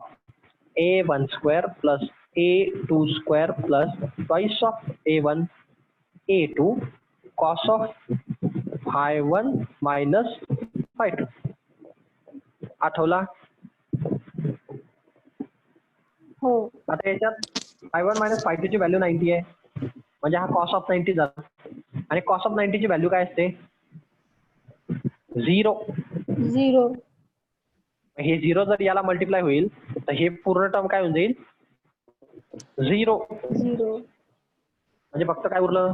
Speaker 1: A1 square plus A2 square plus twice of A1 A2 cos of φ1 minus φ2. आठवला.
Speaker 2: हो.
Speaker 1: आता याच्यात φ1 मायनस φ2 ची व्हॅल्यू 90 आहे. म्हणजे हा कॉस ऑफ 90 झाला. आणि कॉस ऑफ 90 ची व्हॅल्यू काय असते 0. हे 0 जर याला मल्टिप्लाय होईल तर हे पूर्ण टर्म काय होऊन जाईल 0. म्हणजे फक्त काय उरलं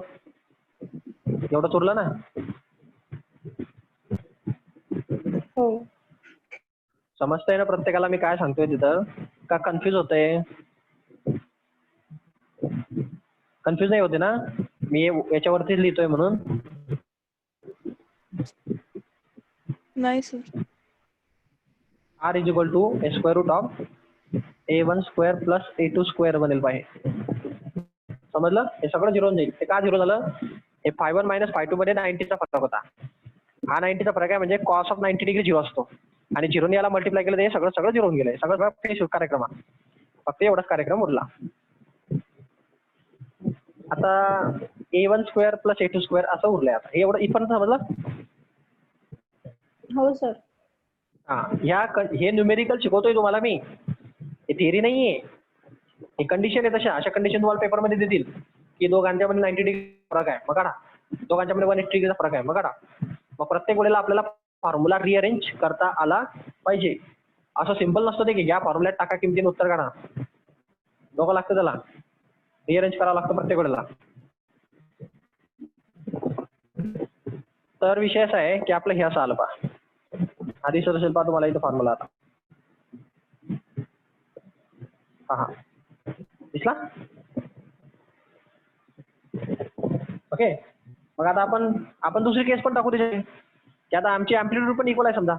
Speaker 1: एवढंच उरलं ना.
Speaker 2: हो.
Speaker 1: समजतंय ना प्रत्येकाला मी काय सांगतोय तिथं का कन्फ्युज होतंय. कन्फ्युज नाही होते ना मी याच्यावरतीच लिहितोय म्हणून.
Speaker 4: नाही sir.
Speaker 1: R is equal to square root of A1 square plus A2 square बनेल पाहिजे. समजलं. हे सगळं झिरो जाईल. ते का झिरो झालं हे φ1 मायनस φ2 मध्ये 90चा फरक होता. हा 90चा फरक आहे म्हणजे कॉस ऑफ 90 डिग्री झिरो असतो आणि झिरोने याला मल्टिप्लाय केलं ते सगळं झिरो होऊन गेलंय. सगळं फेस कार्यक्रम फक्त एवढाच कार्यक्रम उरला. आता A1 square plus A2 square असं उरलंय. आता हे एवढं इथपर्यंत समजलं.
Speaker 2: हो सर.
Speaker 1: हा हे न्यूमेरिकल शिकवतोय तुम्हाला मी, हे थिअरी नाहीये. हे कंडिशन आहे तशा. अशा कंडिशन तुम्हाला पेपरमध्ये देतील की दोघांच्यामध्ये 90 डिग्री फरक आहे, मग काढा. दोघांच्यामध्ये 180 डिग्रीचा फरक आहे, मग काढा. मग प्रत्येक वेळेला आपल्याला फॉर्म्युला रिअरेंज करता आला पाहिजे. असं सिम्पल नसतं ते की घ्या फॉर्म्युल्यात टाका किमतीने उत्तर काढा. डोकं लागतं त्याला, रिअरेंज करावं लागतं प्रत्येक वेळेला. तर विषय असा आहे की आपलं हे असं आलं पहा. आधी सर असेल पहा तुम्हाला इथं फॉर्म्युला आता. हा दिसला? ओके. मग आता आपण दुसरी केस पण टाकू त्याच्यात की आता आमची अँप्लिट्यूड पण इक्वल आहे समजा.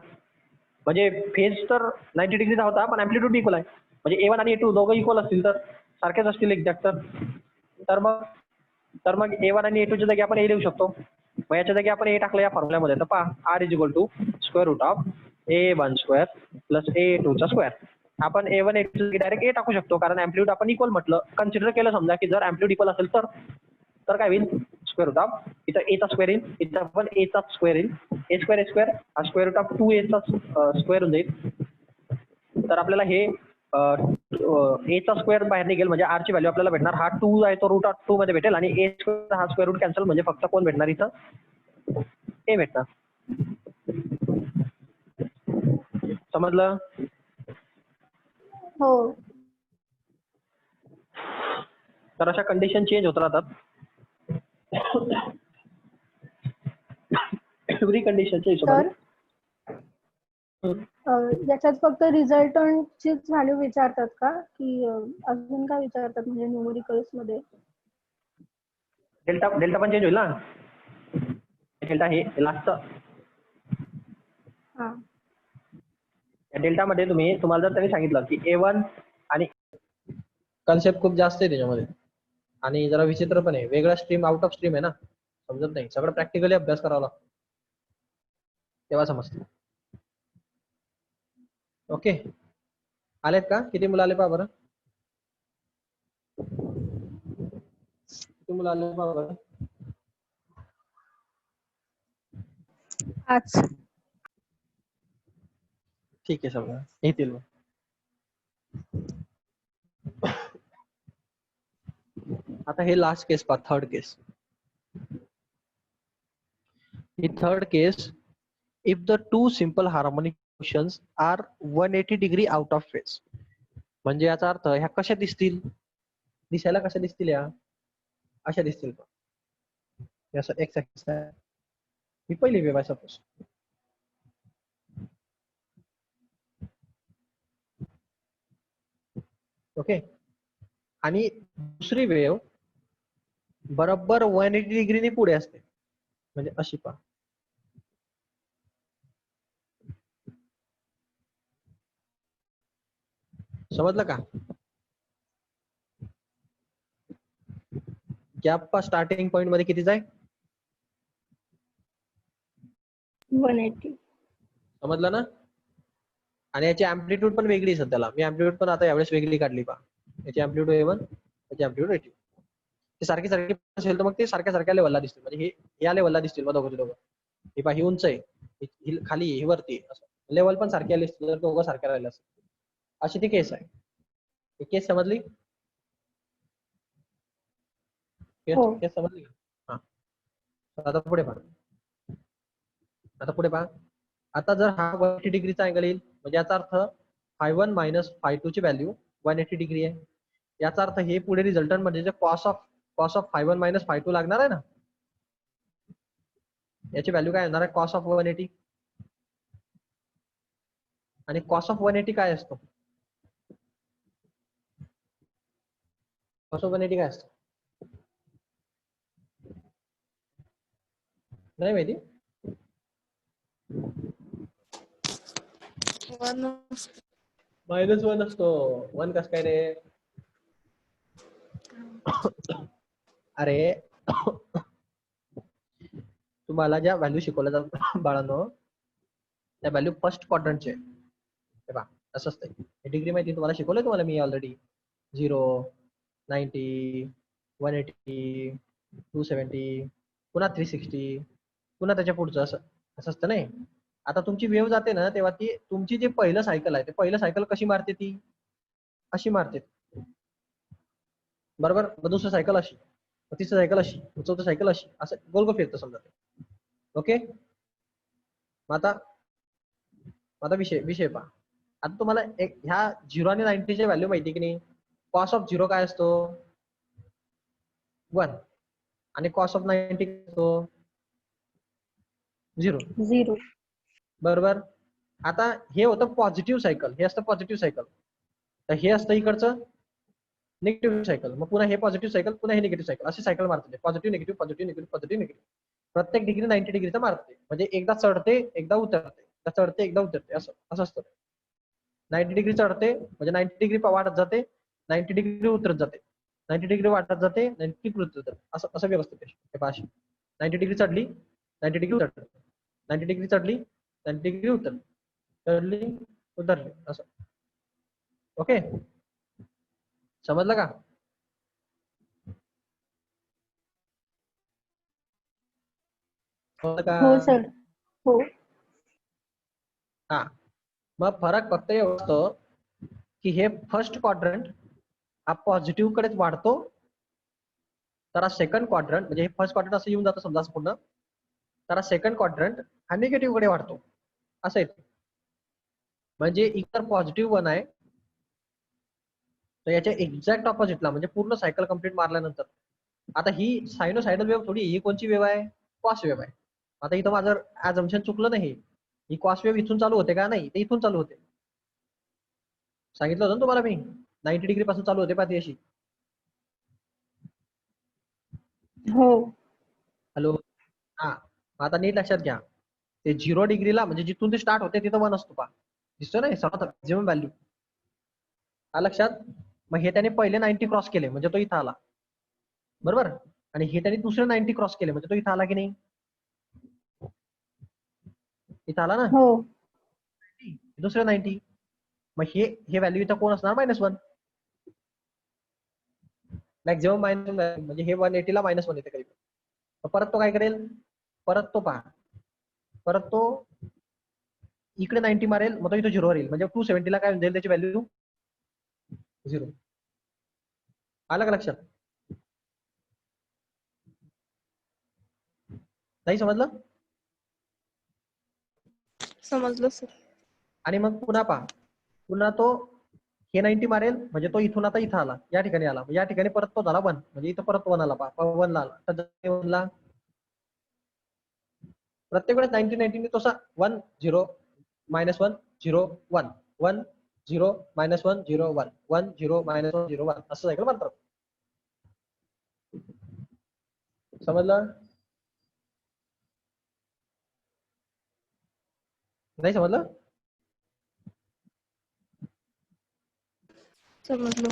Speaker 1: म्हणजे फेज तर 90 डिग्रीचा होता पण अँप्लिट्यूड इक्वल आहे. म्हणजे A1 आणि A2 दोघं इक्वल असतील तर सारखेच असतील एक्झॅक्ट तर मग A1 आणि A2 च्या जागी आपण A लिहू शकतो. मग याच्या जागी आपण A टाकलं या फॉर्म्युल्यामध्ये तर पहा R square root of A1 square plus A2 चा स्क्वेअर. आपण A1 A2 च्या जागी डायरेक्ट A टाकू शकतो कारण अँप्लिट्यूड आपण इक्वल म्हटलं. कन्सिडर केलं समजा की जर अँप्लिट्यूड इक्वल असेल तर काय होईल स्क्वेअर रूट ऑफ इथं A चा स्क्वेअर येईल, इथं पण A चा स्क्वेअर येईल. A स्क्वेअर हा स्क्वेअर रूट ऑफ 2A चा स्क्वेअर होऊन जाईल. तर आपल्याला हे A चा स्क्वेअर बाहेर निघेल म्हणजे R ची व्हॅल्यू आपल्याला भेटणार. हा 2 आहे तो रूट ऑफ 2 मध्ये भेटेल आणि A स्क्वेअर हा स्क्वेअर रूट कॅन्सल म्हणजे फक्त कोण भेटणार इथं A भेटणार. समजलं?
Speaker 2: हो.
Speaker 1: तर अशा कंडिशन चेंज होत राहतात. एव्हरी कंडिशनच्या हिशोबाने.
Speaker 2: याच्यात फक्त रिझल्टंटचीच व्हॅल्यू विचारतात का की अजून काय विचारतात म्हणजे न्यूमेरिकल्स मध्ये?
Speaker 1: डेल्टा पण चेंज होईल ना. डेल्टा हे लास्टचं.
Speaker 2: हा.
Speaker 1: डेल्टा मध्ये तुम्हाला जर त्यांनी सांगितलं की A1 आणि कन्सेप्ट खूप जास्त आहे त्याच्यामध्ये आणि जरा विचित्र पण आहे. वेगळा स्ट्रीम आउट ऑफ स्ट्रीम आहे ना, समजत नाही. सगळं प्रॅक्टिकली अभ्यास करावा लागतो तेव्हा समजतं. ओके. आलेत का? किती मुलं आले पहा बरं. किती मुलं आले पहा बरं.
Speaker 2: आज
Speaker 1: ठीक आहे समजा येतील मग. आता हे लास्ट केस पहा, third case. He third case, if the two simple harmonic motions are 180 degree out of phase. म्हणजे याचा अर्थ ह्या कशा दिसतील? दिसायला कशा दिसतील? या अशा दिसतील. असं एक्स ऍक्सिस आहे. ही पहिली वेव आहे सपोज. ओके. आणि दुसरी वेव बरोबर 180 डिग्रीने पुढे असते म्हणजे अशी पहा. समजलं का? गॅप स्टार्टिंग पॉइंट मध्ये कितीचा आहे?
Speaker 2: 180.
Speaker 1: समजलं ना? आणि याची अँप्लिट्यूड पण वेगळी आहे सध्याला. मी अँप्लिट्यूड पण आता यावेळेस वेगळी काढली पहा. याची अँप्लिट्यूड A1, याची अँप्लिट्यूड A2. ते सारखी असेल तर मग ते सारख्या लेवलला दिसतील. म्हणजे हे या लेवलला दिसतील मग दोघं. ही पहा ही उंच आहे, ही खाली आहे, ही वरती आहे. असं लेवल पण सारखे आले असतील तर दोघं सारख्या राहिले असतील. अशी ती केस आहे. ही केस समजली?
Speaker 2: हो.
Speaker 1: केस समजली का? हा. आता पुढे पहा. आता जर हा 180 डिग्रीचा अँगल येईल म्हणजे याचा अर्थ φ1 मायनस φ2 ची व्हॅल्यू 180 डिग्री आहे. याचा अर्थ हे पुढे रिझल्टंट म्हणजे कॉस ऑफ φ1 मायनस φ2 लागणार आहे ना. याची व्हॅल्यू काय येणार आहे? Cos of 180. आणि कॉस ऑफ 180 काय असतो? कॉस ऑफ 180 काय असतो? नाही माहिती? -1 असतो. 1 कस काय रे? अरे तुम्हाला ज्या व्हॅल्यू शिकवल्या जातात बाळांनो त्या व्हॅल्यू फर्स्ट क्वाड्रंटचे हे पहा असं असतंय. डिग्री माहिती तुम्हाला शिकवलंय तुम्हाला मी ऑलरेडी. 0, 90, 180, 270, पुन्हा 360, पुन्हा त्याच्या पुढचं असं असतं नाही. आता तुमची वेव्ह जाते ना तेव्हा ती तुमची जे पहिलं सायकल आहे ते पहिलं सायकल कशी मारते ती अशी मारते, बरोबर. मग दुसरं सायकल अशी, मग तिसरं सायकल अशी, मग चौथं सायकल अशी, असं गोल गोल फिरतं समजा ते. ओके. मग आता विषय विषय पहा. आता तुम्हाला एक ह्या 0 आणि 90ची व्हॅल्यू माहिती की नाही. कॉस ऑफ 0 काय असतो 1 आणि कॉस ऑफ 90 असतो 0,
Speaker 2: 0.
Speaker 1: बरोबर. आता हे होतं पॉझिटिव्ह सायकल, हे असतं पॉझिटिव्ह सायकल. तर हे असतं इकडचं निगेटिव्ह सायकल. मग पुन्हा हे पॉझिटिव्ह सायकल, पुन्हा हे निगेटिव्ह सायकल, अशी सायकल मारते. Positive negative positive negative positive negative, प्रत्येक डिग्री 90 डिग्रीचा मारते. म्हणजे एकदा चढते एकदा उतरते, एकदा चढते एकदा उतरते, असं असं असतं. 90 डिग्री चढते म्हणजे 90 डिग्री वाढत जाते, 90 डिग्री उतरत जाते, 90 डिग्री वाढत जाते, 90 डिग्री उतरत जाते, असं असं व्यवस्थित आहे. हे पहा, 90 डिग्री चढली 90 डिग्री उतरली, 90 डिग्री चढली 90 डिग्री उतरली, चढली उतरली, असं. ओके, समजलं का? समजलं का?
Speaker 2: हो सर. हो.
Speaker 1: हा, मग फरक फक्त एवढं असतो की हे फर्स्ट क्वाड्रंट हा पॉझिटिव्ह कडेच वाढतो, तर हा सेकंड क्वाड्रंट म्हणजे हे फर्स्ट क्वाड्रंट असं येऊन जातं समजा पूर्ण, तर हा सेकंड क्वाड्रंट हा निगेटिव्ह कडे वाढतो, असं येतं. म्हणजे इतर पॉझिटिव्ह 1 आहे तर याच्या एक्झॅक्ट ऑपोजिटला म्हणजे पूर्ण सायकल कंप्लीट मारल्यानंतर, आता ही सायनोसायडल वेव्ह थोडी, ही कोणची वेव्ह आहे कॉस वेव्ह आहे. आता इथं माझं ऍझम्पशन चुकलं नाही, ही कॉस वेव्ह इथून चालू होते का नाही, ते इथून चालू होते. सांगितलं होतं ना तुम्हाला मी 90 डिग्री पासून चालू होते पाहती अशी.
Speaker 2: हो.
Speaker 1: हॅलो. हा, आता नीट लक्षात घ्या, ते 0 डिग्रीला म्हणजे जिथून ते स्टार्ट होते तिथं 1 असतो पहा, दिसतो ना सर्वात मॅक्झिमम व्हॅल्यू, हा लक्षात. मग हे त्याने पहिले 90 क्रॉस केले म्हणजे तो इथं आला, बरोबर. आणि हे त्याने दुसरे 90 क्रॉस केले म्हणजे तो इथं आला की नाही, इथं आला ना
Speaker 2: हो.
Speaker 1: दुसरे 90. मग हे व्हॅल्यू इथं कोण असणार -1, मॅक्झिमम मायनस, म्हणजे हे 180 ला -1 येते कधी. परत तो काय करेल, परत तो पहा, परत तो इकडे 90 मारेल, मग तो इथे 0 येईल, म्हणजे 270 ला काय जाईल त्याची व्हॅल्यू 0. आलं का लक्षात? नाही समजलं?
Speaker 4: समजलं सर.
Speaker 1: आणि मग पुन्हा पहा, पुन्हा तो हे 90 मारेल म्हणजे तो इथून आता इथं आला, या ठिकाणी आला, या ठिकाणी परत तो झाला 1, म्हणजे इथं परत 1 आला पहा, 1 ला आला, तर 1 ला प्रत्येक वेळेस 90 तसा 1 0 -1 0 1 1 0 -1 0 1 1 0 -1 0 1 असं सायकल मारतात. समजलं? नाही समजलं?
Speaker 4: समजलं.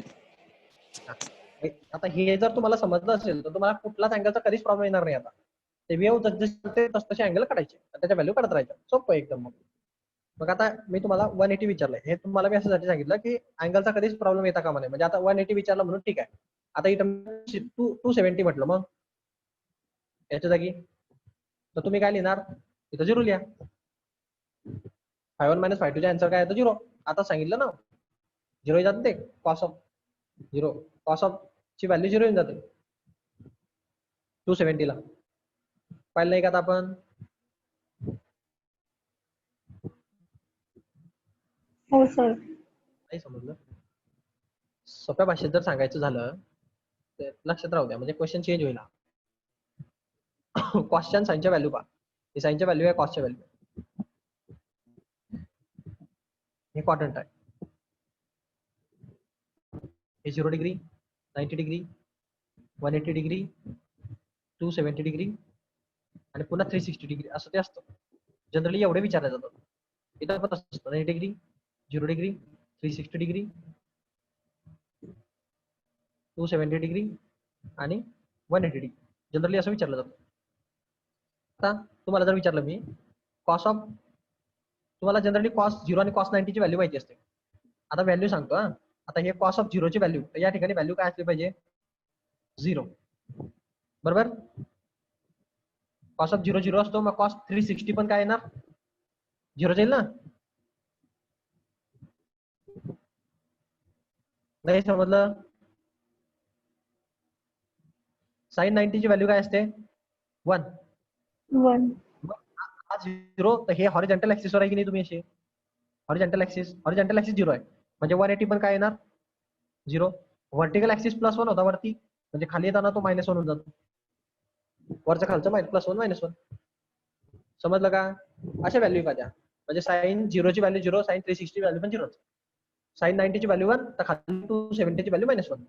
Speaker 1: आता हे जर तुम्हाला समजलं असेल तर तुम्हाला कुठलाच अँगलचा कधीच प्रॉब्लेम येणार नाही. आता ते वेव्ह जसे तसे अँगल काढायचे, त्याच्या व्हॅल्यू काढत राहायच्या, सोपं एकदम. मग आता मी तुम्हाला 180 विचारलंय, हे तुम्हाला मी असं सांगितलं की अँगलचा कधीच प्रॉब्लेम येता कामा नये. म्हणजे आता 180 विचारलं म्हणून ठीक आहे, आता इथं 270 म्हटलं, मग याच्या जागी तर तुम्ही काय लिहिणार, इथं 0 लिहा. 5 - 5 चा आन्सर काय येतो 0. आता सांगितलं ना 0 जाते, ते कॉस ऑफ 0, कॉस ऑफ ची व्हॅल्यू 0 येऊन जाते 270 ला. पाहिलं नाही का आता आपण?
Speaker 2: हो सर.
Speaker 1: नाही समजलं? सोप्या भाषेत जर सांगायचं झालं तर लक्षात राहू द्या, म्हणजे क्वेश्चन चेंज होईल. कॉसच्या साईनच्या व्हॅल्यू पहा, हे साईनच्या व्हॅल्यू आहे, कॉसच्या व्हॅल्यू, हे क्वाड्रंट आहे, हे 0 डिग्री 90 डिग्री 180 डिग्री 270 डिग्री आणि पुन्हा 360 डिग्री असं ते असतं. जनरली एवढे विचारले जातात. इथं पण असं असतं 90 डिग्री 0 डिग्री 360 डिग्री 270 डिग्री आणि 180 डिग्री, जनरली असं विचारलं जातं. आता तुम्हाला जर विचारलं मी कॉस ऑफ, तुम्हाला जनरली कॉस 0 आणि कॉस 90 ची व्हॅल्यू माहिती असते. आता व्हॅल्यू सांगतो हा. आता हे कॉस ऑफ 0 ची व्हॅल्यू, तर या ठिकाणी व्हॅल्यू काय असली पाहिजे 0, बरोबर. कॉस ऑफ 0 0 असतो, मग कॉस 360 पण काय येणार झिरो येईल ना? नाही समजलं? साइन 90 ची व्हॅल्यू काय असते? 1.
Speaker 2: 1.
Speaker 1: हा 0, तर हे हॉरिझॉन्टल ऍक्सिस वर आहे की नाही तुम्ही असे? हॉरिझॉन्टल ऍक्सिस 0 आहे, म्हणजे 180 पण काय येणार? 0. व्हर्टिकल ऍक्सिस +1 होता वरती, म्हणजे खाली येताना तो -1 होऊन जातो. वरचं खालचं +1 -1. समजलं का? अशा व्हॅल्यू का द्या, म्हणजे साइन 0 ची व्हॅल्यू 0, साइन 360 ची व्हॅल्यू पण 0. साइन 90 ची व्हॅल्यू 1, तर खाली 270 ची व्हॅल्यू -1.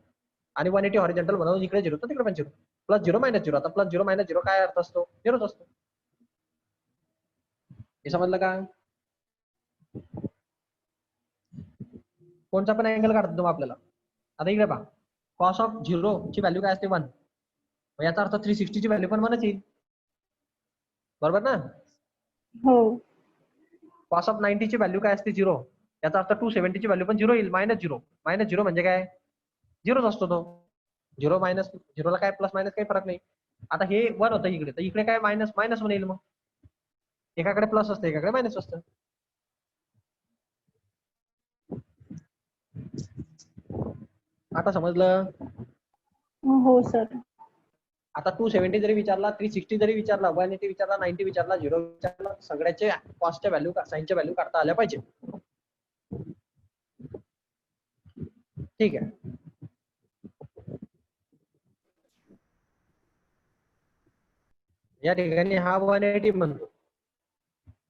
Speaker 1: आणि 180 हॉरिझॉन्टल म्हणून इकडे 0 तर तिकडे पण 0. +0 -0. आता +0 -0 काय अर्थ असतो? 0च असतो. हे समजलं का? कोणता पण अँगल काढतो मग आपल्याला. आता इकडे पहा, कॉस ऑफ 0 ची व्हॅल्यू काय असते? 1. याचा अर्थ 360 ची व्हॅल्यू पण 1च येईल, बरोबर ना?
Speaker 2: हो.
Speaker 1: कॉस ऑफ 90 ची व्हॅल्यू काय असते? 0. याचा अर्थ 270 ची व्हॅल्यू पण 0 येईल. -0. -0 म्हणजे काय? 0च असतो तो. 0 मायनस 0ला काय प्लस मायनस काही फरक नाही. आता हे 1 होतं इकडे, तर इकडे काय -1 येईल. मग एकाकडे प्लस असतं, एकाकडे मायनस असतं. आता समजलं?
Speaker 2: हो सर.
Speaker 1: आता 270 जरी विचारला, 360 जरी विचारला, 180 विचारला, 90 विचारला, 0 विचारला, सगळ्याचे कॉस्टच्या व्हॅल्यू, साईनच्या व्हॅल्यू काढता आल्या पाहिजे. ठीक आहे. या ठिकाणी हा 180 म्हणतो.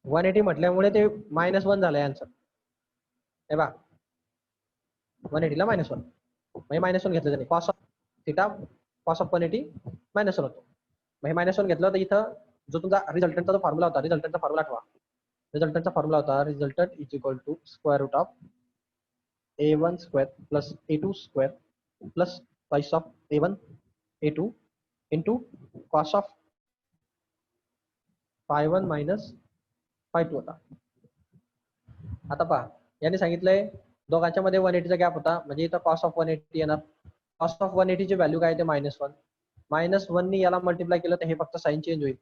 Speaker 1: 180 म्हटल्यामुळे ते -1 झालंय आन्सर. हे बा, 180 ला -1, म्हणजे -1 घेतलं त्याने. Cos of theta, cos of 180 -1 होतो. मग हे -1 घेतलं, तर इथं जो तुमचा रिझल्टंटचा जो फॉर्म्युला होता, रिझल्टंटचा फॉर्म्युला आठवा. रिझल्टंटचा फॉर्म्युला होता, resultant is equal to square root of a1 square plus a2 square plus twice of a1 a2 into cos of phi1 minus phi2 होता. आता पहा, याने सांगितलंय दोघांच्या मध्ये 180 चा गॅप होता, म्हणजे इथं कॉस ऑफ 180 येणार. कॉस ऑफ 180 ची व्हॅल्यू काय? ते -1. -1 नी याला मल्टिप्लाय केलं तर हे फक्त साइन चेंज होईल,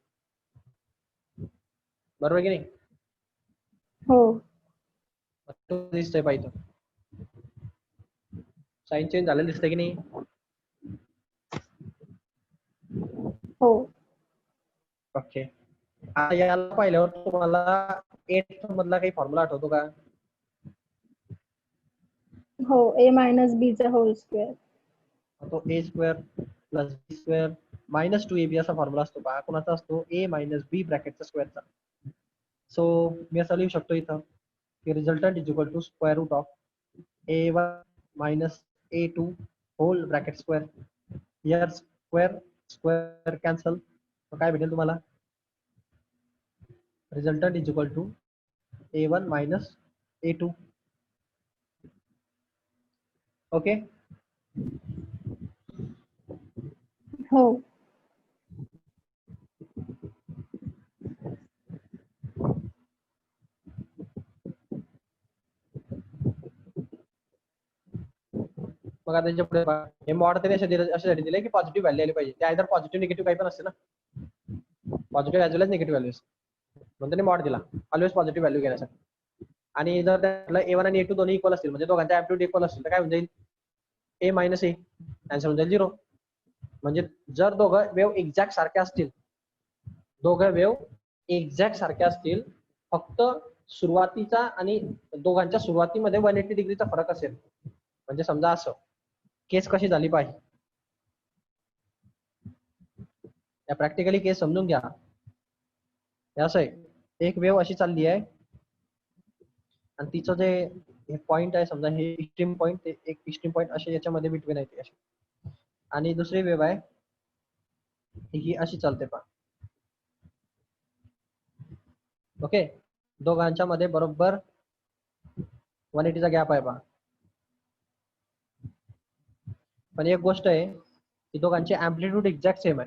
Speaker 1: बरोबर की नाही?
Speaker 2: हो.
Speaker 1: दिसतंय पाहिजे, साइन चेंज झालेलं दिसतंय की नाही?
Speaker 2: हो.
Speaker 1: ओके. आता याला पाहिल्यावर तुम्हाला 8 मधला काही फॉर्म्युला आठवतो का?
Speaker 2: हो. a - b चा होल स्क्वेअर.
Speaker 1: तो a square plus b square minus 2ab असा फॉर्म्युला असतो पहा. कोणाचा असतो? a मायनस b ब्रॅकेटचा स्क्वेअरचा. सो मी असं लिहू शकतो इथं की resultant is equal to square root of a1 minus a2 whole bracket square. Here square square cancel, काय भेटेल तुम्हाला? Resultant is equal to a1 minus a2. Okay.
Speaker 2: हो.
Speaker 1: मग आता त्याच्या पुढे पहा, हे मॉड तरी अशासाठी दिले की पॉझिटिव्ह व्हॅल्यू आली पाहिजे. ते आयदर पॉझिटिव्ह निगेटिव्ह काही पण असते ना, पॉझिटिव्ह ॲज वेल एज निगेटिव्ह व्हॅल्यूज, म्हणून त्यांनी मॉड दिला ऑलवेज पॉझिटिव्ह व्हॅल्यू घेण्यासाठी. आणि जर त्याला a1 आणि a2 दोन्ही इक्वल असतील, म्हणजे दोघांच्या ॲम्प्लिट्यूड इक्वल असतील, तर काय होऊन जाईल? a मायनस a, आन्सर होऊन जाईल 0. म्हणजे जर दोघं वेव्ह एक्झॅक्ट सारखे असतील, सारख्या असतील, फक्त सुरुवातीचा आणि दोघांच्या सुरुवातीमध्ये 180 डिग्रीचा फरक असेल, म्हणजे समजा असं केस कशी झाली पाहिजे, या प्रॅक्टिकली केस समजून घ्या. असं आहे, एक वेव्ह अशी चालली आहे आणि तिचं जे हे पॉइंट आहे, समजा हे एक्स्ट्रीम पॉइंट, एक एक्स्ट्रीम पॉइंट असे याच्यामध्ये बिटवीन आहे अशी, आणि दुसरी वेव्ह आहे ही अशी चालते पहा. ओके, दोघांच्या मध्ये बरोबर 180 चा गॅप आहे पहा. पण एक गोष्ट आहे की दोघांचे ॲम्प्लिट्यूड एक्झॅक्ट सेम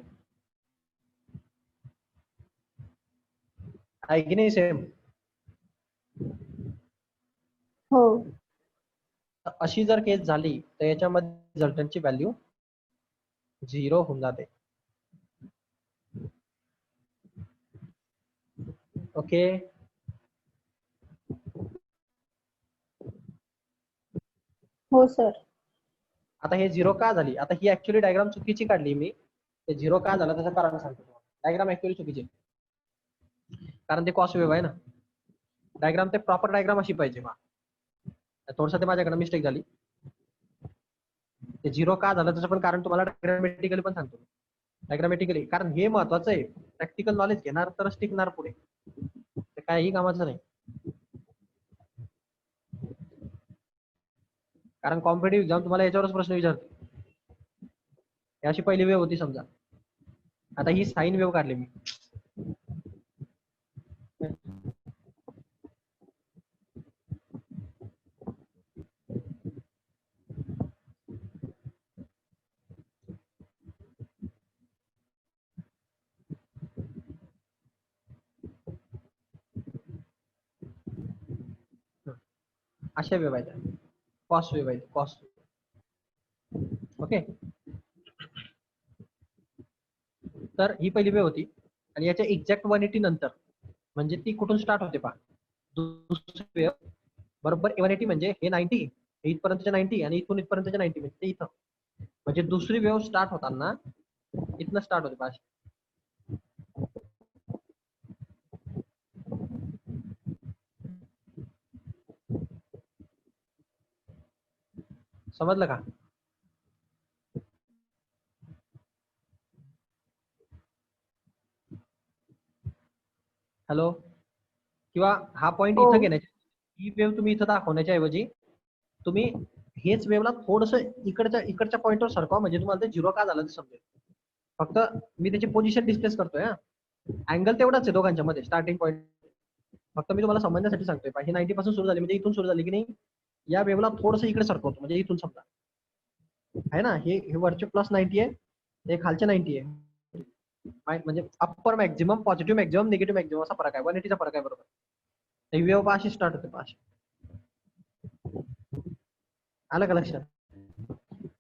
Speaker 1: आहे की नाही? सेम.
Speaker 2: हो.
Speaker 1: अशी जर केस झाली तर याच्यामध्ये रिझल्टंटची व्हॅल्यू 0 होऊन जाते. ओके.
Speaker 2: हो सर.
Speaker 1: आता हे 0 का झाली? आता ही ऍक्च्युअली डायग्राम चुकीची काढली मी. ते 0 का झालं त्याचं कारण सांगतो तुम्हाला. डायग्राम ऍक्च्युअली चुकीची आहे. कारण ते कॉस वेव्ह आहे ना. डायग्राम ते प्रॉपर डायग्राम अशी पाहिजे बा. थोडंसं ते माझ्याकडे मिस्टेक झाली. ते 0 का झालं त्याचं पण कारण तुम्हाला डायग्रामॅटिकली पण सांगतो. डायग्रामॅटिकली, कारण हे महत्वाचं आहे. प्रॅक्टिकल नॉलेज घेणार तरच टिकणार पुढे. ते काही कामाचं नाही. कारण कॉम्पिटेटिव्ह एक्झाम तुम्हाला याच्यावरच प्रश्न विचारते. ही अशी पहिली वेव्ह होती समजा. आता ही साइन वेव्ह काढली मी. अशा वेव्ह आहेत. कॉस वेव्ह आहेत. कॉस. ओके. तर ही पहिली वेव्ह होती आणि याच्या एक्झॅक्ट 180 नंतर म्हणजे ती कुठून स्टार्ट होते पहा. दुसरी वेव्ह बरोबर 180 म्हणजे हे 90, हे इथपर्यंतचे 90 आणि इथून इथपर्यंतचे 90 म्हणजे ते इथं. म्हणजे दुसरी वेव्ह स्टार्ट होताना इथनं स्टार्ट होते पहा. समजलं का? हॅलो. किंवा हा पॉइंट
Speaker 2: हो.
Speaker 1: इथं घेण्याची, ही वेव्ह तुम्ही इथं दाखवण्याच्या ऐवजी तुम्ही हेच वेव्हला थोडंसं इकडच्या पॉइंटवर सरकवा, म्हणजे तुम्हाला ते 0 का झालं ते समजेल. फक्त मी त्याची पोझिशन डिस्प्लेस करतोय. अँगल तेवढाच आहे दोघांच्या मध्ये, स्टार्टिंग पॉइंट. फक्त मी तुम्हाला समजण्यासाठी सांगतोय. ही 90 पासून सुरू झाली म्हणजे इथून सुरू झाली की नाही, या वेव्हला थोडंसं इकडे सरकवतो म्हणजे इथून समजा आहे ना. हे वरचे प्लस 90 आहे, हे खालचे 90 आहे. म्हणजे upper maximum, positive maximum, negative maximum असा फरक आहे. 180 चा फरक आहे बरोबर. ही वेव्ह अशी स्टार्ट होते पाच. आलं का लक्षात?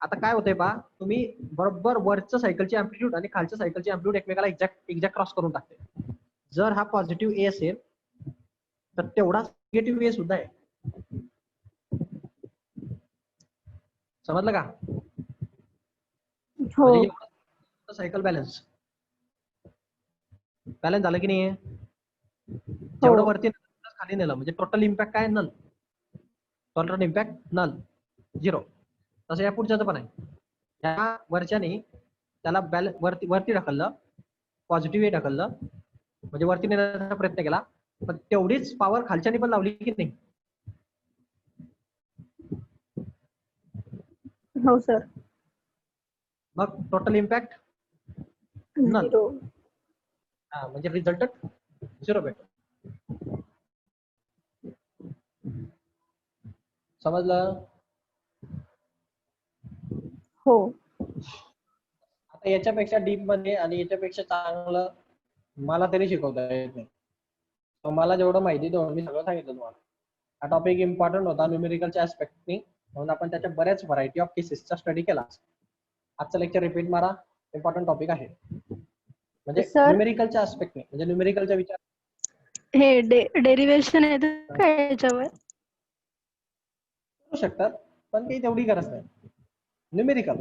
Speaker 1: आता काय होतंय पहा, तुम्ही बरोबर वरच्या सायकलची अँप्लिट्यूड आणि खालच्या सायकलची अँप्लिट्यूड एकमेकाला एक्झॅक्ट क्रॉस करून टाकते. जर हा पॉझिटिव्ह ए असेल तर तेवढाच निगेटिव्ह ए सुद्धा आहे. समजलं का?
Speaker 2: हो.
Speaker 1: म्हणजे सायकल बॅलन्स झालं की नाही? जेवढं वरती खाली नेलं म्हणजे टोटल इम्पॅक्ट काय? नल. Total impact null, 0. तसं या पुढच्याचं पण आहे. त्या वरच्याने त्याला वरती ढकललं, पॉझिटिव्ह ढकललं म्हणजे वरती नेण्याचा प्रयत्न केला, पण तेवढीच पॉवर खालच्याने पण लावली की नाही?
Speaker 2: हो सर.
Speaker 1: मग टोटल इम्पॅक्ट नल.
Speaker 2: 0.
Speaker 1: म्हणजे रिझल्टंट 0 भेटतो. समजलं?
Speaker 2: हो.
Speaker 1: आता याच्यापेक्षा डीप मध्ये आणि याच्यापेक्षा चांगलं मला तरी शिकवता येत नाही. मला जेवढं माहिती तेवढं मी सगळं सांगितलं तुम्हाला. हा टॉपिक इम्पॉर्टंट होता न्यूमेरिकलच्या ऍस्पेक्टनी, म्हणून आपण त्याच्या बऱ्याच व्हरायटी ऑफ केसेसचा स्टडी केला. आजचं लेक्चर रिपीट मारा. इम्पॉर्टंट टॉपिक आहे. म्हणजे
Speaker 2: सर,
Speaker 1: न्यूमेरिकलच्या ऍस्पेक्टने, म्हणजे न्यूमेरिकलच्या विचार
Speaker 4: हे डेरिव्हेशन येतं का याच्यावर?
Speaker 1: करू शकतात, पण काही तेवढी गरज नाही. न्यूमेरिकल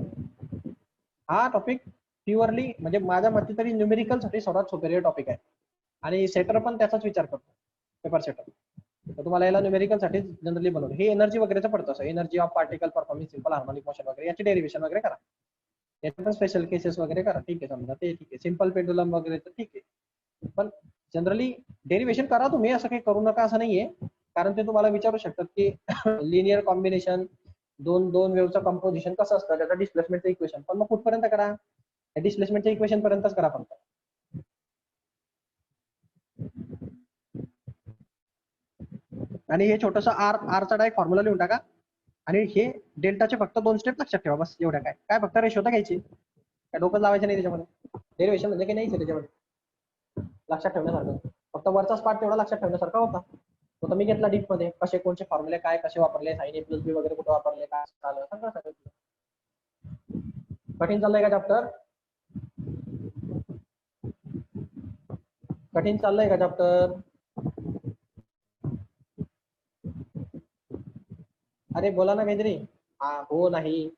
Speaker 1: हा टॉपिक प्युअरली म्हणजे माझ्या मते तरी न्यूमेरिकल साठी सर्वात सुपेरियर टॉपिक आहे. आणि सेटर पण त्याचाच विचार करतो, पेपर सेटर. तर तुम्हाला याला न्यूमेरिकल साठी जनरली बनवलं. हे एनर्जी वगैरेचं पडतं असं, energy of particle performing simple harmonic motion वगैरे याची डेरिव्हेशन वगैरे करा. याचे पण स्पेशल केसेस वगैरे करा. ठीक आहे, समजा ते ठीक आहे. सिंपल पेंडुलम वगैरे तर ठीक आहे, पण जनरली डेरिव्हेशन करा तुम्ही, असं काही करू नका असं नाहीये. कारण ते तुम्हाला विचारू शकतात की लिनियर कॉम्बिनेशन, दोन वेव्हचं कंपोजिशन कसं असतं, त्याचं डिस्प्लेसमेंटचं इक्वेशन. पण मग कुठपर्यंत करा? डिस्प्लेसमेंटच्या इक्वेशन पर्यंतच करा फक्त. आणि हे छोटंसं आरचा डायरेक्ट फॉर्म्युला लिहून टाका. आणि हे डेल्टाचे फक्त 2 स्टेप लक्षात ठेवा, बस एवढ्या. काय फक्त रेशो तर घ्यायची, काय डोकं लावायचं नाही त्याच्यामध्ये. डेरिव्हेशन म्हणजे काही नाहीच त्याच्यामध्ये लक्षात ठेवण्यासारखं. फक्त वरचाच पार्ट तेवढा लक्षात ठेवण्यासारखा होता. तो मी घेतला डीप मध्ये, कसे कोणते फॉर्म्युले काय कसे वापरले, साइन ए प्लस बी वगैरे कुठे वापरले, काय झालं सगळं. कठीण चाललंय का चॅप्टर? कठीण चाललंय का चॅप्टर? अरे बोला ना काहीतरी. हा हो नाही,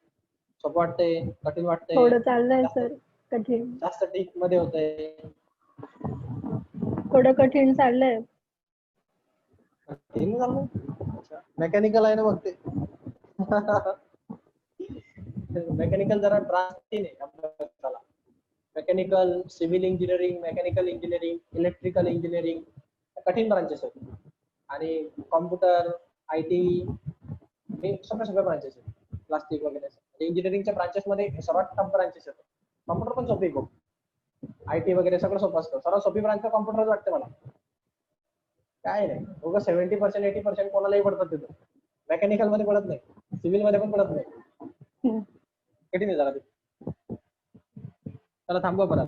Speaker 1: सोपं वाटतंय, कठीण वाटतंय,
Speaker 2: थोडं चाललंय सर कठीण,
Speaker 1: जास्त डीप मध्ये होतंय,
Speaker 2: थोडं कठीण चाललंय.
Speaker 1: कठीण झालं. मेकॅनिकल आहे ना मग ते. मेकॅनिकल जरा ब्रांच आहे आपल्याला. Mechanical, civil engineering, mechanical engineering, electrical engineering कठीण ब्रांचेस आहेत. आणि कॉम्प्युटर, IT हे सगळ्या ब्रांचेस आहेत. प्लास्टिक वगैरे इंजिनिअरिंगच्या ब्रांचेस मध्ये सर्वात टफ ब्रांचेस आहेत. कॉम्प्युटर पण सोपी खूप. IT वगैरे सगळं सोपं असतं. सर्वात सोपी ब्रांच कॉम्प्युटर वाटते मला. काय नाही उगा 70% 80% कोणालाही पडतात तिथं. मेकॅनिकल मध्ये पडत नाही, सिव्हिल मध्ये पण पडत नाही.
Speaker 2: हम्म.
Speaker 1: कठीण आहे जरा ते. त्याला थांबवा परत.